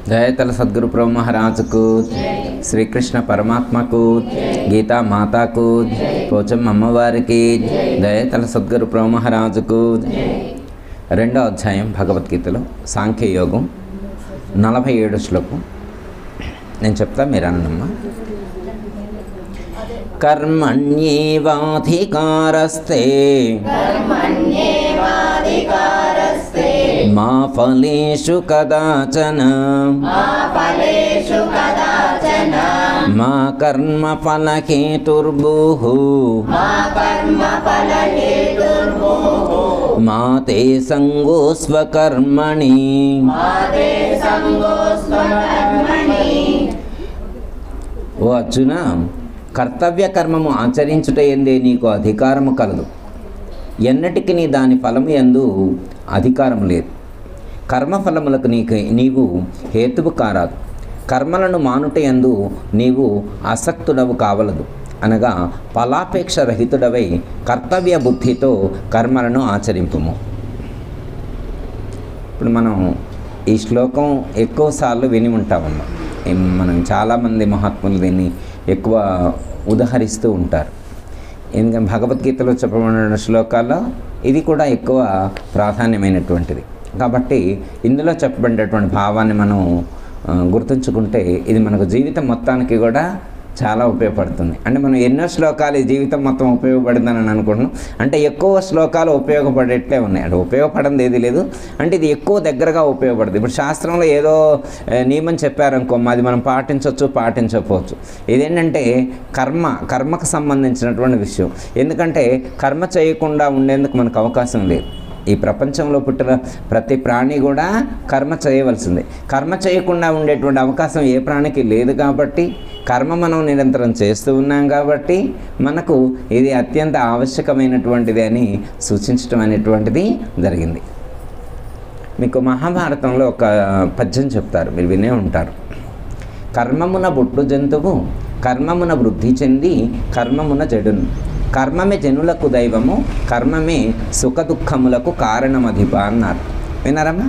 జయతల సద్గురు ప్రభు మహారాజుకు, శ్రీకృష్ణ పరమాత్మకు, గీతా మాతాకు, పోచమ్మ అమ్మవారికి, జయతల సద్గురు ప్రభు మహారాజుకు. 2వ అధ్యాయం భగవద్గీతలో సాంఖ్యయోగం 47 శ్లోకం నేను చెప్తా, మీరు అన్నమ్మా. కర్మణ్యేవాధికారస్తే మా ఫలేషు కదాచన మా కర్మ ఫలహేతుర్భూః మా తే సంగోస్వకర్మణి. ఓ అర్జున, కర్తవ్య కర్మము ఆచరించుట ఎందే నీకు అధికారము కలదు. ఎన్నటికి నీ దాని ఫలము యందు అధికారం లేదు. కర్మఫలములకు నీవు హేతువు కారాదు. కర్మలను మానుట యందు నీవు ఆసక్తుడవు కావలదు. అనగా ఫలాపేక్ష రహితుడవై కర్తవ్య బుద్ధితో కర్మలను ఆచరింపుము. ఇప్పుడు మనం ఈ శ్లోకం ఎక్కువసార్లు విని ఉంటామమ్మా. మనం చాలామంది మహాత్ములు దీన్ని ఎక్కువ ఉదహరిస్తూ ఉంటారు. ఎందుకంటే భగవద్గీతలో చెప్పబడిన శ్లోకాల్లో ఇది కూడా ఎక్కువ ప్రాధాన్యమైనటువంటిది. కాబట్టి ఇందులో చెప్పబడినటువంటి భావాన్ని మనం గుర్తుంచుకుంటే ఇది మనకు జీవితం మొత్తానికి కూడా చాలా ఉపయోగపడుతుంది. అంటే మనం ఎన్నో శ్లోకాలు ఈ జీవితం మొత్తం ఉపయోగపడిందని అనుకుంటున్నాం. అంటే ఎక్కువ శ్లోకాలు ఉపయోగపడేట్లే ఉన్నాయి. అంటే ఉపయోగపడింది ఏది లేదు, అంటే ఇది ఎక్కువ దగ్గరగా ఉపయోగపడుతుంది. ఇప్పుడు శాస్త్రంలో ఏదో నియమం చెప్పారనుకో, అది మనం పాటించకపోవచ్చు. ఇదేంటంటే కర్మకు సంబంధించినటువంటి విషయం. ఎందుకంటే కర్మ చేయకుండా ఉండేందుకు మనకు అవకాశం లేదు. ఈ ప్రపంచంలో పుట్టిన ప్రతి ప్రాణి కూడా కర్మ చేయవలసిందే. కర్మ చేయకుండా ఉండేటువంటి అవకాశం ఏ ప్రాణికి లేదు. కాబట్టి కర్మ మనం నిరంతరం చేస్తూ ఉన్నాం. కాబట్టి మనకు ఇది అత్యంత ఆవశ్యకమైనటువంటిది అని సూచించడం అనేటువంటిది జరిగింది. మీకు మహాభారతంలో ఒక పద్యం చెప్తారు, మీరు వినే ఉంటారు. కర్మమున బుట్టు జంతువు కర్మమున వృద్ధి చెంది కర్మమున జడును. కర్మమే జనులకు దైవము కర్మమే సుఖ దుఃఖములకు కారణమధిప అన్నారు. విన్నారమ్మా?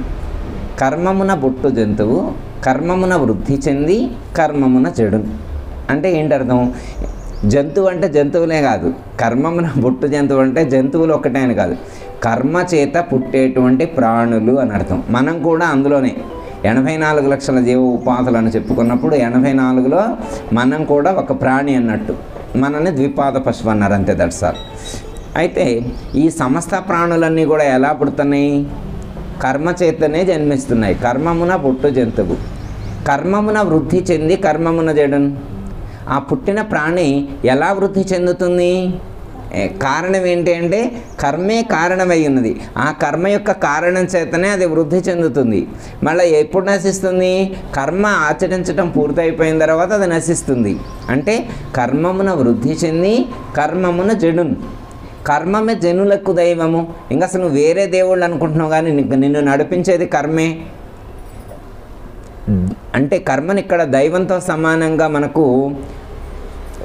కర్మమున బుట్టు జంతువు కర్మమున వృద్ధి చెంది కర్మమున చెడును. అంటే ఏంటి అర్థం? జంతువు అంటే జంతువులే కాదు, కర్మమున బుట్టు జంతువు అంటే జంతువులు ఒక్కటే అని కాదు, కర్మ చేత పుట్టేటువంటి ప్రాణులు అని అర్థం. మనం కూడా అందులోనే 84 లక్షల జీవ ఉపాధులు అని చెప్పుకున్నప్పుడు 84లో మనం కూడా ఒక ప్రాణి అన్నట్టు. మనల్ని ద్విపాద పశువు అన్నారు, అంతే, దట్సాల్. అయితే ఈ సమస్త ప్రాణులన్నీ కూడా ఎలా పుడుతున్నాయి? కర్మ చేతనే జన్మిస్తున్నాయి. కర్మమున పుట్టు జంతువు కర్మమున వృద్ధి చెంది కర్మమున జడును. ఆ పుట్టిన ప్రాణి ఎలా వృద్ధి చెందుతుంది? కారణం ఏంటి అంటే కర్మే కారణమై ఉన్నది. ఆ కర్మ యొక్క కారణం చేతనే అది వృద్ధి చెందుతుంది. మళ్ళీ ఎప్పుడు నశిస్తుంది? కర్మ ఆచరించడం పూర్తయిపోయిన తర్వాత అది నశిస్తుంది. అంటే కర్మమున వృద్ధి చెంది కర్మమున జడును. కర్మమే జనులకు దైవము. ఇంకా అసలు నువ్వు వేరే దేవుళ్ళు అనుకుంటున్నావు, కానీ నిన్ను నడిపించేది కర్మే. అంటే కర్మని ఇక్కడ దైవంతో సమానంగా మనకు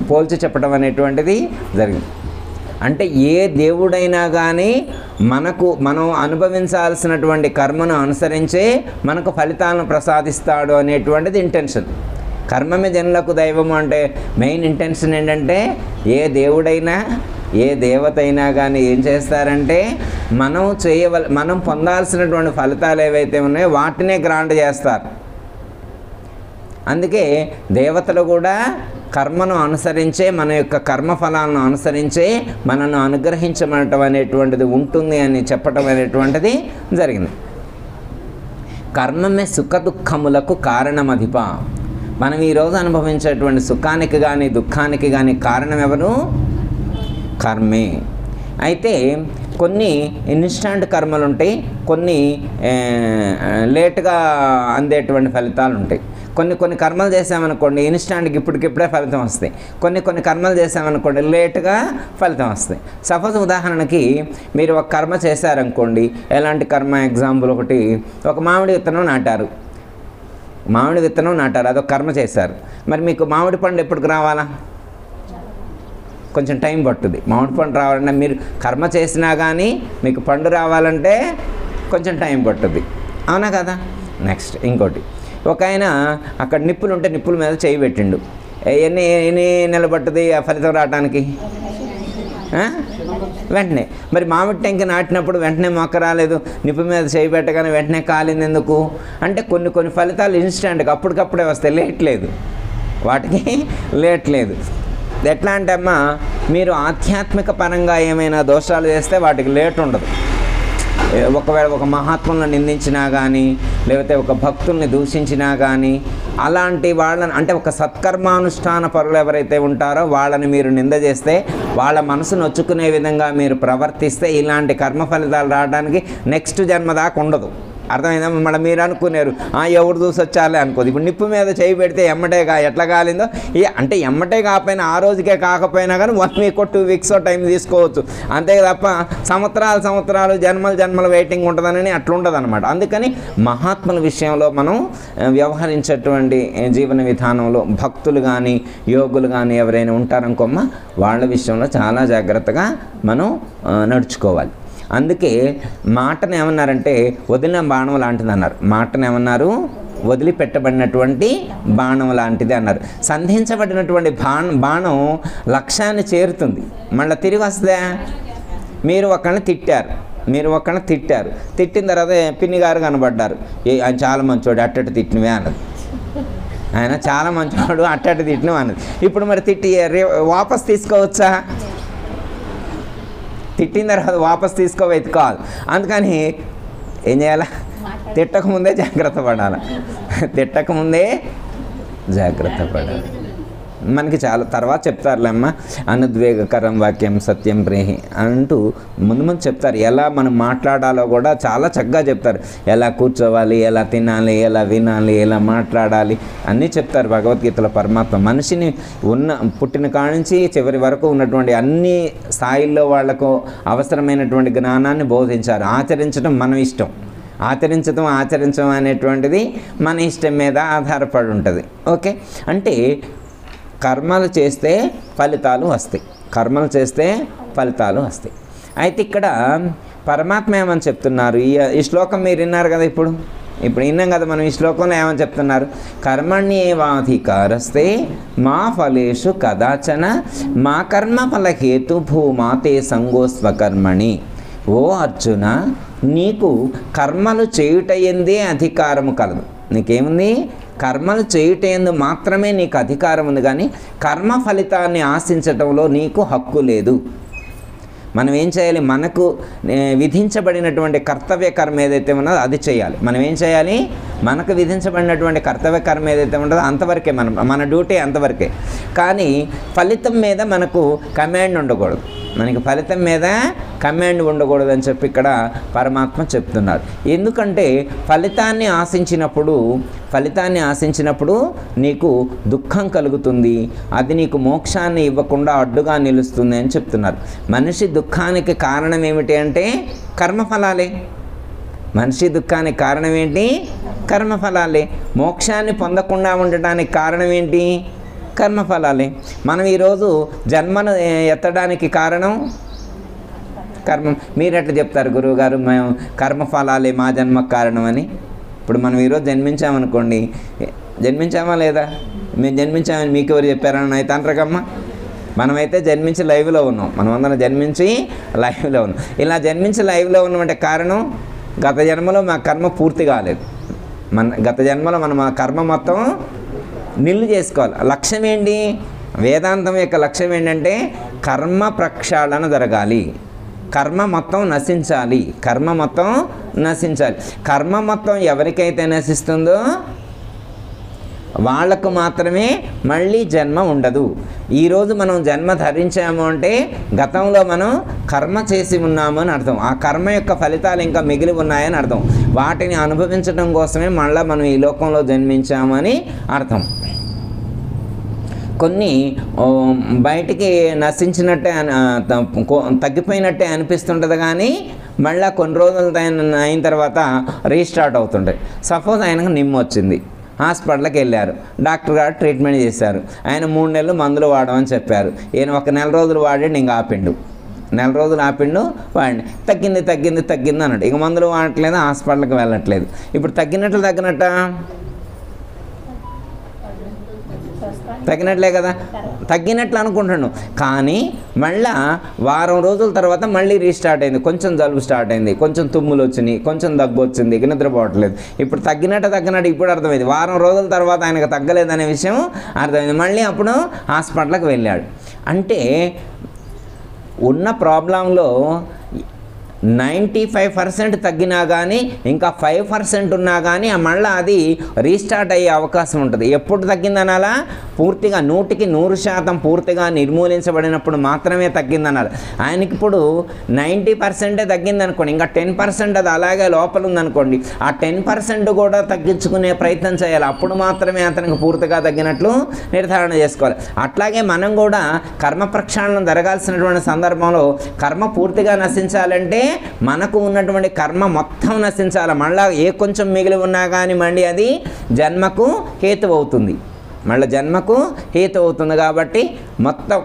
పోల్చి చెప్పడం అనేటువంటిది జరిగింది. అంటే ఏ దేవుడైనా కానీ మనం అనుభవించాల్సినటువంటి కర్మను అనుసరించే మనకు ఫలితాలను ప్రసాదిస్తాడు అనేటువంటిది ఇంటెన్షన్. కర్మమే జనులకు దైవము అంటే మెయిన్ ఇంటెన్షన్ ఏంటంటే ఏ దేవుడైనా ఏ దేవత అయినా కానీ ఏం చేస్తారంటే మనం పొందాల్సినటువంటి ఫలితాలు ఏవైతే ఉన్నాయో వాటినే గ్రాంట్ చేస్తారు. అందుకే దేవతలు కూడా కర్మను అనుసరించే, మన యొక్క కర్మఫలాలను అనుసరించే మనను అనుగ్రహించమనటం అనేటువంటిది ఉంటుంది అని చెప్పటం అనేటువంటిది జరిగింది. కర్మమే సుఖ దుఃఖములకు కారణమధిప. మనం ఈరోజు అనుభవించేటువంటి సుఖానికి కానీ దుఃఖానికి కానీ కారణం ఎవరు? కర్మే. అయితే కొన్ని ఇన్స్టాంట్ కర్మలు ఉంటాయి, కొన్ని లేటుగా అందేటువంటి ఫలితాలు ఉంటాయి. కొన్ని కర్మలు చేసామనుకోండి ఇన్స్టాంట్కి ఇప్పటికిప్పుడే ఫలితం వస్తాయి. కొన్ని కర్మలు చేసామనుకోండి లేటుగా ఫలితం వస్తాయి. సపోజ్ ఉదాహరణకి మీరు ఒక కర్మ చేశారనుకోండి. ఎలాంటి కర్మ? ఎగ్జాంపుల్ ఒకటి, ఒక మామిడి విత్తనం నాటారు. అదొక కర్మ చేశారు. మరి మీకు మామిడి పండు ఎప్పటికి రావాలా? కొంచెం టైం పట్టుద్ది. మామిడి పండు రావాలంటే మీరు కర్మ చేసినా కానీ మీకు పండు రావాలంటే కొంచెం టైం పట్టుద్ది, అవునా కదా? నెక్స్ట్ ఇంకోటి, ఒక ఆయన అక్కడ నిప్పులు ఉంటే నిప్పుల మీద చేయి పెట్టిండు. ఎన్ని నిలబట్టది ఆ ఫలితం రావడానికి? వెంటనే. మరి మామిడి టెంక నాటినప్పుడు వెంటనే మొక్క రాలేదు, నిప్పు మీద చేయి పెట్టగానే వెంటనే కాలింది ఎందుకు అంటే కొన్ని ఫలితాలు ఇన్స్టెంట్గా అప్పటికప్పుడే వస్తాయి, లేట్ లేదు, వాటికి లేట్ లేదు. ఎట్లా అంటే అమ్మా, మీరు ఆధ్యాత్మిక పరంగా ఏమైనా దోషాలు చేస్తే వాటికి లేట్ ఉండదు. ఒకవేళ ఒక మహాత్ములను నిందించినా కానీ, లేకపోతే ఒక భక్తుల్ని దూషించినా కానీ, అలాంటి వాళ్ళని అంటే ఒక సత్కర్మానుష్ఠాన పరులు ఎవరైతే ఉంటారో వాళ్ళని మీరు నింద చేస్తే, వాళ్ళ మనసు నొచ్చుకునే విధంగా మీరు ప్రవర్తిస్తే ఇలాంటి కర్మ ఫలితాలు రావడానికి నెక్స్ట్ జన్మ దాకా ఉండదు. అర్థమైందా? మళ్ళీ మీరు అనుకున్నారు ఎవరు చూసి వచ్చాలే అనుకోదు. ఇప్పుడు నిప్పు మీద చేయి పెడితే ఎమ్మటేగా ఎట్లా కాలిందో అంటే ఎమ్మటే కాకపోయినా ఆ రోజుకే కాకపోయినా కానీ 1 వీక్ 2 వీక్స్ టైం తీసుకోవచ్చు, అంతే తప్ప సంవత్సరాలు జన్మల వెయిటింగ్ ఉంటుందని అట్లా ఉండదు అనమాట. అందుకని మహాత్ముల విషయంలో మనం వ్యవహరించేటువంటి జీవన విధానంలో భక్తులు కానీ యోగులు కానీ ఎవరైనా ఉంటారనుకోమ్మా, వాళ్ళ విషయంలో చాలా జాగ్రత్తగా మనం నడుచుకోవాలి. అందుకే మాటను ఏమన్నారంటే వదిలిన బాణం లాంటిది అన్నారు. మాటను ఏమన్నారు? వదిలిపెట్టబడినటువంటి బాణం లాంటిది అన్నారు. సంధించబడినటువంటి బాణం లక్ష్యాన్ని చేరుతుంది, మళ్ళీ తిరిగి వస్తే. మీరు ఒకళ్ళని తిట్టారు, తిట్టిన తర్వాత పిన్ని గారు కనబడ్డారు, ఆయన చాలా మంచోడు అట్టటి తిట్టినవే అన్నది. ఆయన చాలా మంచివాడు అట్టటి తిట్టినవి అన్నది. ఇప్పుడు మరి తిట్టి వాపస్ తీసుకోవచ్చా? తిట్టిన తర్వాత వాపస్ తీసుకోవైతే కాదు. అందుకని ఏం చేయాలి? తిట్టకముందే జాగ్రత్త పడాలి. మనకి చాలా తర్వాత చెప్తారులేమ్మ, అనుద్వేగకరం వాక్యం సత్యం ప్రేహి అంటూ ముందు చెప్తారు. ఎలా మనం మాట్లాడాలో కూడా చాలా చక్కగా చెప్తారు. ఎలా కూర్చోవాలి, ఎలా తినాలి, ఎలా వినాలి, ఎలా మాట్లాడాలి అన్నీ చెప్తారు భగవద్గీతలో పరమాత్మ. మనిషిని పుట్టిన కాడి నుంచి చివరి వరకు ఉన్నటువంటి అన్ని స్థాయిల్లో వాళ్లకు అవసరమైనటువంటి జ్ఞానాన్ని బోధించారు. ఆచరించడం మన ఇష్టం, ఆచరించడం అనేటువంటిది మన ఇష్టం మీద ఆధారపడి ఉంటుంది. ఓకే, అంటే కర్మలు చేస్తే ఫలితాలు వస్తాయి. అయితే ఇక్కడ పరమాత్మ ఏమని చెప్తున్నారు? ఈ శ్లోకం మీరు విన్నారు కదా, ఇప్పుడు విన్నాం కదా మనం. ఈ శ్లోకంలో ఏమని చెప్తున్నారు? కర్మణ్యేవాధికారస్తే మా ఫలేషు కదాచన మా కర్మ ఫలహేతు భూమాతే సంగోస్వకర్మణి. ఓ అర్జున, నీకు కర్మలు చేయుటయందే అధికారము కలదు. నీకేముంది? కర్మలు చేయుటయందు మాత్రమే నీకు అధికారం ఉంది, కానీ కర్మ ఫలితాన్ని ఆశించటంలో నీకు హక్కు లేదు. మనం ఏం చేయాలి? మనకు విధించబడినటువంటి కర్తవ్య కర్మ ఏదైతే ఉన్నదో అది చేయాలి. మనం ఏం చేయాలి? మనకు విధించబడినటువంటి కర్తవ్య కర్మ ఏదైతే ఉంటుందో అంతవరకే మన డ్యూటీ అంతవరకే. కానీ ఫలితం మీద మనకు కమాండ్ ఉండకూడదు, అని చెప్పి ఇక్కడ పరమాత్మ చెప్తున్నారు. ఎందుకంటే ఫలితాన్ని ఆశించినప్పుడు నీకు దుఃఖం కలుగుతుంది, అది నీకు మోక్షాన్ని ఇవ్వకుండా అడ్డుగా నిలుస్తుంది అని చెప్తున్నారు. మనిషి దుఃఖానికి కారణం ఏమిటి అంటే కర్మఫలాలే. మోక్షాన్ని పొందకుండా ఉండటానికి కారణం ఏంటి? కర్మఫలాలే. మనం ఈరోజు జన్మను ఎత్తడానికి కారణం కర్మ. మీరు ఎట్లా చెప్తారు గురువుగారు మేము కర్మఫలాలే మా జన్మకు కారణం అని? ఇప్పుడు మనం ఈరోజు జన్మించామనుకోండి, జన్మించామా లేదా? మేము జన్మించామని మీకు ఎవరు చెప్పారని అయితే అంటారకమ్మా. మనమైతే జన్మించి లైవ్లో ఉన్నాం, మనమందరం జన్మించి లైవ్లో ఉన్నాం. ఇలా జన్మించి లైవ్లో ఉన్నామంటే కారణం గత జన్మలో మా కర్మ పూర్తి కాలేదు. గత జన్మలో మనం ఆ కర్మ మొత్తం నిల్లు చేసుకోవాలి. లక్ష్యం ఏంటి? వేదాంతం యొక్క లక్ష్యం ఏంటంటే కర్మ ప్రక్షాళన జరగాలి, కర్మ మొత్తం నశించాలి. కర్మ మొత్తం ఎవరికైతే నశిస్తుందో వాళ్లకు మాత్రమే మళ్ళీ జన్మ ఉండదు. ఈరోజు మనం జన్మ ధరించాము అంటే గతంలో మనం కర్మ చేసి ఉన్నాము అని అర్థం. ఆ కర్మ యొక్క ఫలితాలు ఇంకా మిగిలి ఉన్నాయని అర్థం. వాటిని అనుభవించడం కోసమే మళ్ళీ మనం ఈ లోకంలో జన్మించామని అర్థం. కొన్ని బయటికి నశించినట్టే తగ్గిపోయినట్టే అనిపిస్తుంటుంది, కానీ మళ్ళీ కొన్ని రోజులు అయిన తర్వాత రీస్టార్ట్ అవుతుంటాయి. సపోజ్ ఆయనకు నిమ్ము వచ్చింది, హాస్పిటల్కి వెళ్ళారు, డాక్టర్ గారు ట్రీట్మెంట్ చేశారు, ఆయన 3 నెలలు మందులు వాడమని చెప్పారు. ఈయన ఒక నెల రోజులు వాడి ఇంకా ఆపిండు, వాడిని తగ్గింది అన్నాడు. ఇక మందులు వాడట్లేదు, హాస్పిటల్కి వెళ్ళట్లేదు. ఇప్పుడు తగ్గినట్ట తగ్గినట్లే కదా, తగ్గినట్లు అనుకుంటున్నాను. కానీ మళ్ళా వారం రోజుల తర్వాత మళ్ళీ రీస్టార్ట్ అయింది. కొంచెం జలుబు స్టార్ట్ అయింది, కొంచెం తుమ్ములు వచ్చినాయి, కొంచెం దగ్గు వచ్చింది, నిద్రపోవట్లేదు. ఇప్పుడు తగ్గినట్టు ఇప్పుడు అర్థమైంది. వారం రోజుల తర్వాత ఆయనకు తగ్గలేదనే విషయం అర్థమైంది. మళ్ళీ అప్పుడు హాస్పిటల్కి వెళ్ళాడు. అంటే ఉన్న ప్రాబ్లంలో 95% తగ్గినా కానీ ఇంకా 5% ఉన్నా కానీ మళ్ళీ అది రీస్టార్ట్ అయ్యే అవకాశం ఉంటుంది. ఎప్పుడు తగ్గిందనాలా? పూర్తిగా 100% పూర్తిగా నిర్మూలించబడినప్పుడు మాత్రమే తగ్గిందనాలి. ఆయనకి ఇప్పుడు 90% తగ్గిందనుకోండి, ఇంకా 10% అది అలాగే లోపల ఉందనుకోండి, ఆ 10% కూడా తగ్గించుకునే ప్రయత్నం చేయాలి. అప్పుడు మాత్రమే అతనికి పూర్తిగా తగ్గినట్లు నిర్ధారణ చేసుకోవాలి. అట్లాగే మనం కూడా కర్మ ప్రక్షాళన జరగాల్సినటువంటి సందర్భంలో కర్మ పూర్తిగా నశించాలంటే మనకు ఉన్నటువంటి కర్మ మొత్తం నశించాలి. మళ్ళీ ఏ కొంచెం మిగిలి ఉన్నా కానీ మళ్ళీ అది జన్మకు హేతు అవుతుంది, మళ్ళీ జన్మకు హేతు అవుతుంది. కాబట్టి మొత్తం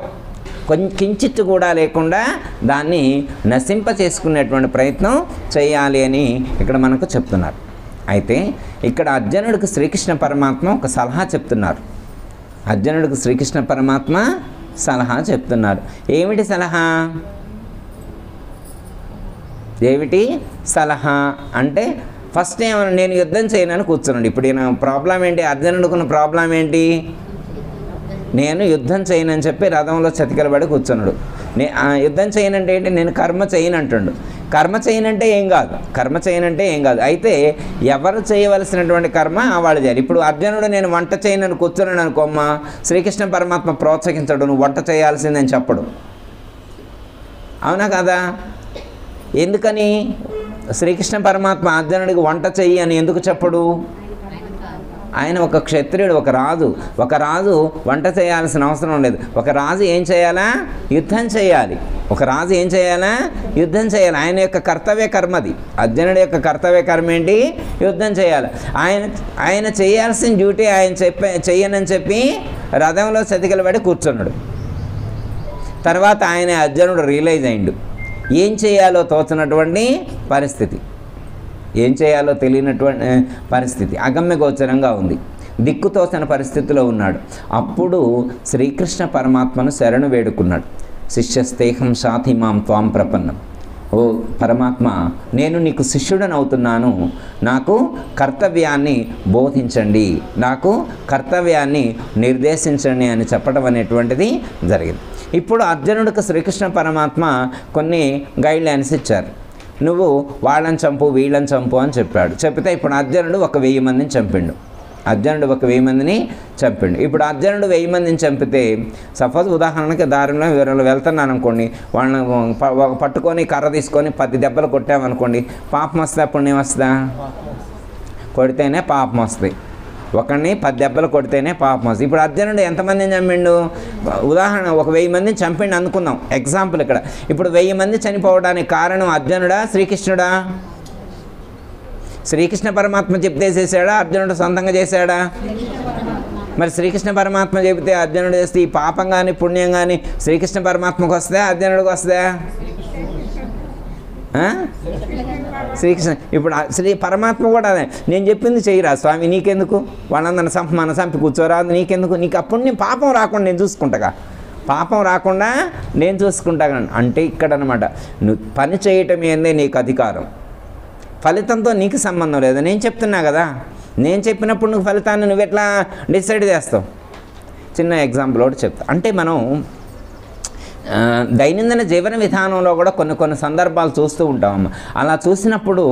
కించిత్తు కూడా లేకుండా దాన్ని నశింప చేసుకునేటువంటి ప్రయత్నం చేయాలి అని ఇక్కడ మనకు చెప్తున్నారు. అయితే ఇక్కడ అర్జునుడికి శ్రీకృష్ణ పరమాత్మ ఒక సలహా చెప్తున్నారు. అర్జునుడికి శ్రీకృష్ణ పరమాత్మ సలహా చెప్తున్నారు. ఏమిటి సలహా? ఏమిటి సలహా అంటే ఫస్ట్ ఏమన్నా నేను యుద్ధం చేయనని కూర్చున్నాడు. ఇప్పుడు ఈయన ప్రాబ్లం ఏంటి? అర్జునుడుకున్న ప్రాబ్లం ఏంటి? నేను యుద్ధం చేయనని చెప్పి రథంలో చతికిలబడి కూర్చున్నాడు. యుద్ధం చేయనంటే ఏంటి? నేను కర్మ చేయనంటుండు. కర్మ చేయనంటే ఏం కాదు, కర్మ చేయనంటే ఏం కాదు. అయితే ఎవరు చేయవలసినటువంటి కర్మ వాళ్ళు చేయాలి. ఇప్పుడు అర్జునుడు నేను వంట చేయనని కూర్చున్నాను అనుకోమ్మ, శ్రీకృష్ణ పరమాత్మ ప్రోత్సహించడు, నువ్వు వంట చేయాల్సిందని చెప్పడు. అవునా కదా? ఎందుకని? శ్రీకృష్ణ పరమాత్మ అర్జునుడికి వంట చెయ్యి అని ఎందుకు చెప్పడు? ఆయన ఒక క్షత్రియుడు, ఒక రాజు వంట చేయాల్సిన అవసరం లేదు. ఒక రాజు ఏం చేయాలా? యుద్ధం చేయాలి. ఒక రాజు ఏం చేయాలా? యుద్ధం చేయాలి. ఆయన యొక్క కర్తవ్య కర్మది. అర్జునుడి యొక్క కర్తవ్య కర్మ ఏంటి? యుద్ధం చేయాలి. ఆయన చేయాల్సిన డ్యూటీ ఆయన చెయ్యనని చెప్పి రథంలో చతికిలబడి కూర్చున్నాడు. తర్వాత ఆయన అర్జునుడు రియలైజ్ అయిండు. ఏం చేయాలో తోచనటువంటి పరిస్థితి, ఏం చేయాలో తెలియనటువంటి పరిస్థితి, అగమ్య గోచరంగా ఉంది, దిక్కుతోచన పరిస్థితిలో ఉన్నాడు. అప్పుడు శ్రీకృష్ణ పరమాత్మను శరణు వేడుకున్నాడు. శిష్యస్తేహం సాథి మాం త్వాం ప్రపన్నం. ఓ పరమాత్మ, నేను నీకు శిష్యుడని అవుతున్నాను, నాకు కర్తవ్యాన్ని బోధించండి, నాకు కర్తవ్యాన్ని నిర్దేశించండి అని చెప్పడం అనేటువంటిది జరిగింది. ఇప్పుడు అర్జునుడికి శ్రీకృష్ణ పరమాత్మ కొన్ని గైడ్ లైన్స్ ఇచ్చారు. నువ్వు వాళ్ళని చంపు, వీళ్ళని చంపు అని చెప్పాడు. చెప్పితే ఇప్పుడు అర్జునుడు 1000 మందిని చంపిండు. ఇప్పుడు అర్జునుడు 1000 మందిని చంపితే, సపోజ్ ఉదాహరణకి దారిలో ఎవరైనా వెళ్తున్నాను అనుకోండి, వాళ్ళని పట్టుకొని కర్ర తీసుకొని 10 దెబ్బలు కొట్టామనుకోండి, పాపం వస్తే అప్పుడు ఏమొస్తుందా? కొడితేనే పాపం వస్తాయి. ఒకరిని 10 దెబ్బలు కొడితేనే పాపం వస్తుంది. ఇప్పుడు అర్జునుడు ఎంతమందిని చంపిండు? ఉదాహరణ 1000 మందిని చంపిండు అనుకుందాం, ఎగ్జాంపుల్ ఇక్కడ. ఇప్పుడు 1000 మంది చనిపోవడానికి కారణం అర్జునుడా, శ్రీకృష్ణుడా? శ్రీకృష్ణ పరమాత్మ చెప్తే చేశాడా, అర్జునుడు సొంతంగా చేశాడా? మరి శ్రీకృష్ణ పరమాత్మ చెబితే అర్జునుడు చేస్తే ఈ పాపం కానీ పుణ్యం కానీ శ్రీకృష్ణ పరమాత్మకు వస్తుందా, అర్జునుడికి వస్తుందా? శ్రీకృష్ణ ఇప్పుడు పరమాత్మ కూడా అదే, నేను చెప్పింది చెయ్యిరా స్వామి, నీకెందుకు? వాళ్ళందరిని చంపి కూర్చోరా, నీకెందుకు? నీకు అప్పుడు పాపం రాకుండా నేను చూసుకుంటాగా, పాపం రాకుండా నేను చూసుకుంటా. అంటే ఇక్కడ అనమాట, నువ్వు పని చేయటం ఏందే నీకు అధికారం, ఫలితంతో నీకు సంబంధం లేదు. నేను చెప్తున్నా కదా, నేను చెప్పినప్పుడు నువ్వు ఫలితాన్ని నువ్వు ఎట్లా డిసైడ్ చేస్తావు? చిన్న ఎగ్జాంపుల్ ఒకటి చెప్తా. అంటే మనం దైనందిన జీవన విధానంలో కూడా కొన్ని సందర్భాలు చూస్తూ ఉంటామమ్మ. అలా చూసినప్పుడు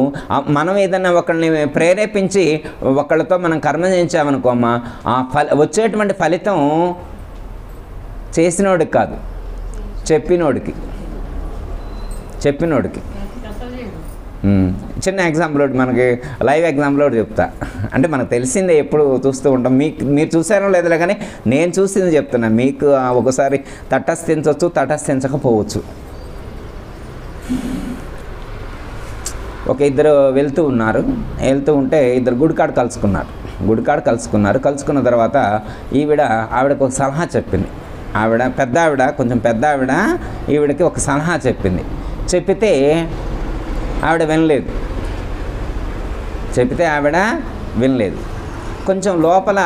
మనం ఏదైనా ఒకరిని ప్రేరేపించి ఒకళ్ళతో మనం కర్మ చేయించామనుకోమ్మ, ఆ వచ్చేటువంటి ఫలితం చేసినోడికి కాదు, చెప్పినోడికి. చిన్న ఎగ్జాంపుల్ ఒకటి, మనకి లైవ్ ఎగ్జాంపుల్ ఒకటి చెప్తా. అంటే మనకు తెలిసిందే, ఎప్పుడు చూస్తూ ఉంటాం. మీరు చూసారో లేదులే కానీ నేను చూసింది చెప్తున్నాను. మీకు ఒకసారి తటస్థించవచ్చు, తటస్థించకపోవచ్చు. ఇద్దరు వెళ్తూ ఉంటే ఇద్దరు గుడికాడ కలుసుకున్నారు. కలుసుకున్న తర్వాత ఆవిడకు ఒక సలహా చెప్పింది. కొంచెం పెద్ద ఆవిడ ఈవిడకి ఒక సలహా చెప్పితే ఆవిడ వినలేదు. కొంచెం లోపల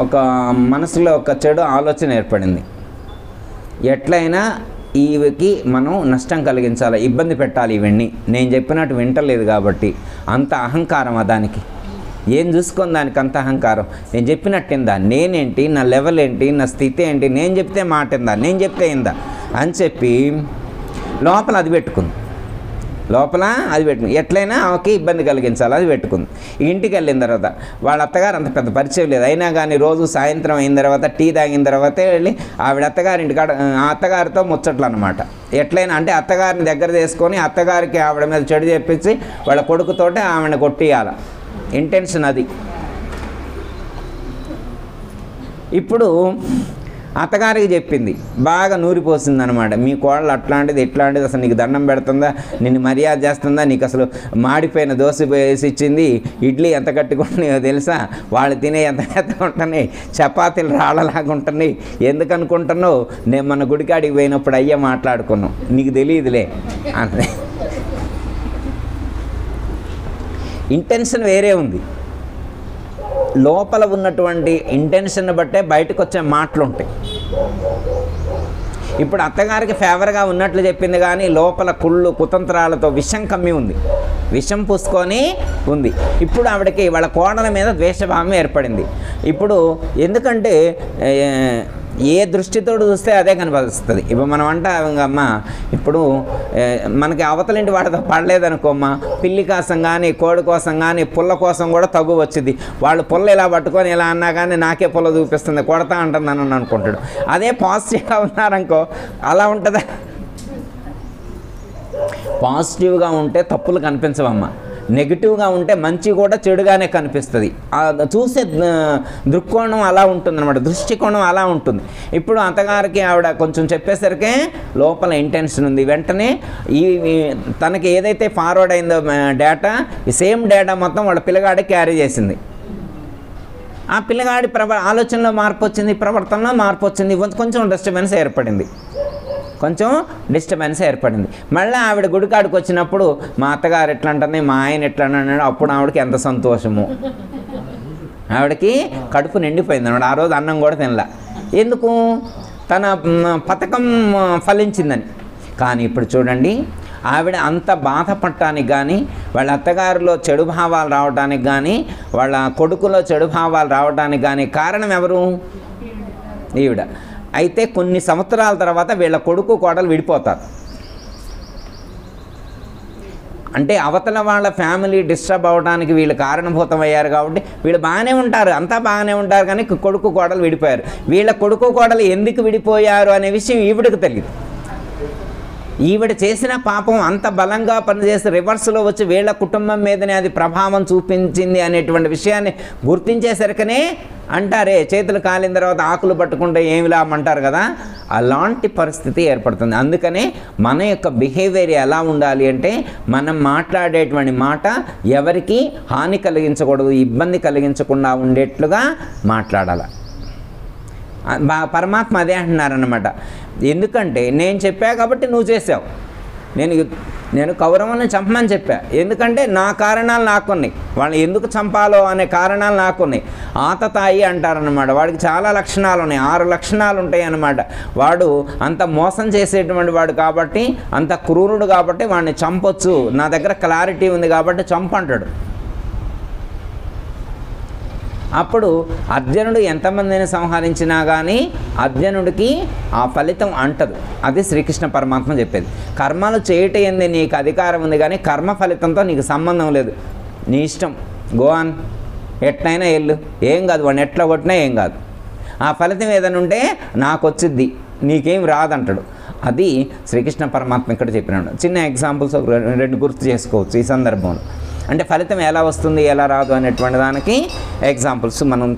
ఒక మనసులో ఒక చెడు ఆలోచన ఏర్పడింది. ఎట్లయినా ఈవికి మనం నష్టం కలిగించాలి, ఇబ్బంది పెట్టాలి, ఇవన్నీ నేను చెప్పినట్టు వింటలేదు కాబట్టి అంత అహంకారం దానికి. ఏం చూసుకొని దానికి అంత అహంకారం? నేను చెప్పినట్టిందా, నేనేంటి, నా లెవెల్ ఏంటి, నా స్థితి ఏంటి, నేను చెప్తే మాట ఇందా, నేను చెప్తే ఇందా అని చెప్పి లోపల అది పెట్టుకుంది. ఎట్లయినా ఆమెకి ఇబ్బంది కలిగించాలి, అది పెట్టుకుంది. ఇంటికి వెళ్ళిన తర్వాత వాళ్ళ అత్తగారు అంత పెద్ద పరిచయం లేదు, అయినా కానీ రోజు సాయంత్రం అయిన తర్వాత టీ తాగిన తర్వాతే వెళ్ళి ఆవిడ అత్తగారింటి కాడ ఆ అత్తగారితో ముచ్చట్లు అనమాట. ఎట్లయినా అంటే అత్తగారిని దగ్గర చేసుకొని అత్తగారికి ఆవిడ మీద చెడు చెప్పించి వాళ్ళ కొడుకుతోటే ఆవిడని కొట్టియాల, ఇంటెన్షన్ అది. ఇప్పుడు అత్తగారికి చెప్పింది, బాగా నూరిపోసింది అనమాట. మీ కోడలు అట్లాంటిది ఇట్లాంటిది, అసలు నీకు దండం పెడుతుందా, నిన్ను మర్యాద చేస్తుందా, నీకు అసలు మాడిపోయిన దోశ వేసి ఇచ్చింది, ఇడ్లీ ఎంత కట్టుకుంటున్నాయో తెలుసా, వాళ్ళు తినే ఎంత మెత్తగా ఉంటున్నాయి, చపాతీలు రాళ్ళలాగా ఉంటున్నాయి, ఎందుకు అనుకుంటున్నావు, నేను మన గుడికాడికి పోయినప్పుడు అయ్యే మాట్లాడుకున్నాం, నీకు తెలియదులే అంటే. ఇంటెన్షన్ వేరే ఉంది, లోపల ఉన్నటువంటి ఇంటెన్షన్ బట్టే బయటకు వచ్చే మాటలు ఉంటాయి. ఇప్పుడు అత్తగారికి ఫేవర్గా ఉన్నట్లు చెప్పింది కానీ లోపల కుళ్ళు కుతంత్రాలతో విషం కమ్మి ఉంది, విషం పూసుకొని ఉంది. ఇప్పుడు ఆవిడకి వాళ్ళ కోడల మీద ద్వేషభావం ఏర్పడింది. ఇప్పుడు ఎందుకంటే ఏ దృష్టితో చూస్తే అదే కనిపిస్తుంది. ఇప్పుడు మనం అమ్మ ఇప్పుడు మనకి అవతలింటి వాడితో పడలేదనుకోమ్మా, పిల్లి కోసం కానీ కోడి కోసం కానీ పుల్ల కోసం కూడా తగ్గు వచ్చింది. వాళ్ళు పుల్ల ఇలా పట్టుకొని ఇలా అన్నా కానీ నాకే పుల్ల చూపిస్తుంది, కొడతా ఉంటుంది అని అనుకుంటాడు. అదే పాజిటివ్గా ఉన్నారనుకో అలా ఉంటుందా? పాజిటివ్గా ఉంటే తప్పులు కనిపించవమ్మ, నెగిటివ్గా ఉంటే మంచి కూడా చెడుగానే కనిపిస్తుంది. చూసే దృక్కోణం అలా ఉంటుందన్నమాట, దృష్టికోణం అలా ఉంటుంది. ఇప్పుడు అత్తగారికి ఆవిడ కొంచెం చెప్పేసరికి లోపల ఇంటెన్షన్ ఉంది. వెంటనే ఈ తనకి ఏదైతే ఫార్వర్డ్ అయిందో డేటా, ఈ సేమ్ డేటా మొత్తం వాళ్ళ పిల్లగాడికి క్యారీ చేసింది. ఆ పిల్లగాడి ఆలోచనలో మార్పు వచ్చింది, ప్రవర్తనలో మార్పు వచ్చింది, కొంచెం డిస్టర్బెన్స్ ఏర్పడింది. మళ్ళీ ఆవిడ గుడికాడికి వచ్చినప్పుడు మా అత్తగారు ఎట్లా అంటుంది, మా ఆయన ఎట్లా అన్నాడు, అప్పుడు ఆవిడకి ఎంత సంతోషము, ఆవిడకి కడుపు నిండిపోయింది అన్నమాట. ఆ రోజు అన్నం కూడా తినలా, ఎందుకు, తన పథకం ఫలించిందని. కానీ ఇప్పుడు చూడండి, ఆవిడ అంత బాధపడటానికి కానీ, వాళ్ళ అత్తగారిలో చెడు భావాలు రావడానికి కానీ, వాళ్ళ కొడుకులో చెడు భావాలు రావడానికి కానీ కారణం ఎవరు? ఈవిడ. అయితే కొన్ని సంవత్సరాల తర్వాత వీళ్ళ కొడుకు కోడలు విడిపోతారు. అంటే అవతల వాళ్ళ ఫ్యామిలీ డిస్టర్బ్ అవ్వడానికి వీళ్ళు కారణభూతం అయ్యారు కాబట్టి వీళ్ళు బాగానే ఉంటారు, అంతా బాగానే ఉంటారు, కానీ కొడుకు కోడలు విడిపోయారు. వీళ్ళ కొడుకు కోడలు ఎందుకు విడిపోయారు అనే విషయం ఈవిడకు తెలియదు. ఈవిడ చేసిన పాపం అంత బలంగా పనిచేసి రివర్స్లో వచ్చి వీళ్ళ కుటుంబం మీదనే అది ప్రభావం చూపించింది అనేటువంటి విషయాన్ని గుర్తించేసరికనే అంటారే, చేతులు కాలిన తర్వాత ఆకులు పట్టుకుంటే ఏమి లాభమంటారు కదా, అలాంటి పరిస్థితి ఏర్పడుతుంది. అందుకనే మన యొక్క బిహేవియర్ ఎలా ఉండాలి అంటే, మనం మాట్లాడేటువంటి మాట ఎవరికి హాని కలిగించకూడదు, ఇబ్బంది కలిగించకుండా ఉండేట్లుగా మాట్లాడాలి. పరమాత్మ అదే అంటున్నారన్నమాట. ఎందుకంటే నేను చెప్పా కాబట్టి నువ్వు చేసావు, నేను కౌరవులను చంపమని చెప్పా, ఎందుకంటే నా కారణాలు నాకున్నాయి, వాళ్ళని ఎందుకు చంపాలో అనే కారణాలు నాకున్నాయి. ఆతతాయి అంటారనమాట, వాడికి చాలా లక్షణాలు ఉన్నాయి, 6 లక్షణాలు ఉంటాయి అన్నమాట. వాడు అంత మోసం చేసేటువంటి వాడు కాబట్టి, అంత క్రూరుడు కాబట్టి వాడిని చంపొచ్చు, నా దగ్గర క్లారిటీ ఉంది కాబట్టి చంపంటాడు. అప్పుడు అర్జునుడు ఎంతమందిని సంహరించినా కానీ అర్జునుడికి ఆ ఫలితం అంటదు. అది శ్రీకృష్ణ పరమాత్మ చెప్పేది. కర్మలు చేయటం ఏంది నీకు అధికారం ఉంది, కానీ కర్మ ఫలితంతో నీకు సంబంధం లేదు, నీ ఇష్టం, గోవాన్ ఎట్లయినా వెళ్ళు, ఏం కాదు, వాడిని ఎట్లా కొట్టినా ఏం కాదు, ఆ ఫలితం ఏదైనా ఉంటే నాకు వచ్చిద్ది, నీకేం రాదంటాడు. అది శ్రీకృష్ణ పరమాత్మ ఇక్కడ చెప్పినాడు. చిన్న ఎగ్జాంపుల్స్ 2 గుర్తు చేసుకోవచ్చు ఈ సందర్భంలో. అంటే ఫలితం ఎలా వస్తుంది ఎలా రాదు అనేటువంటి దానికి ఎగ్జాంపుల్స్ మనం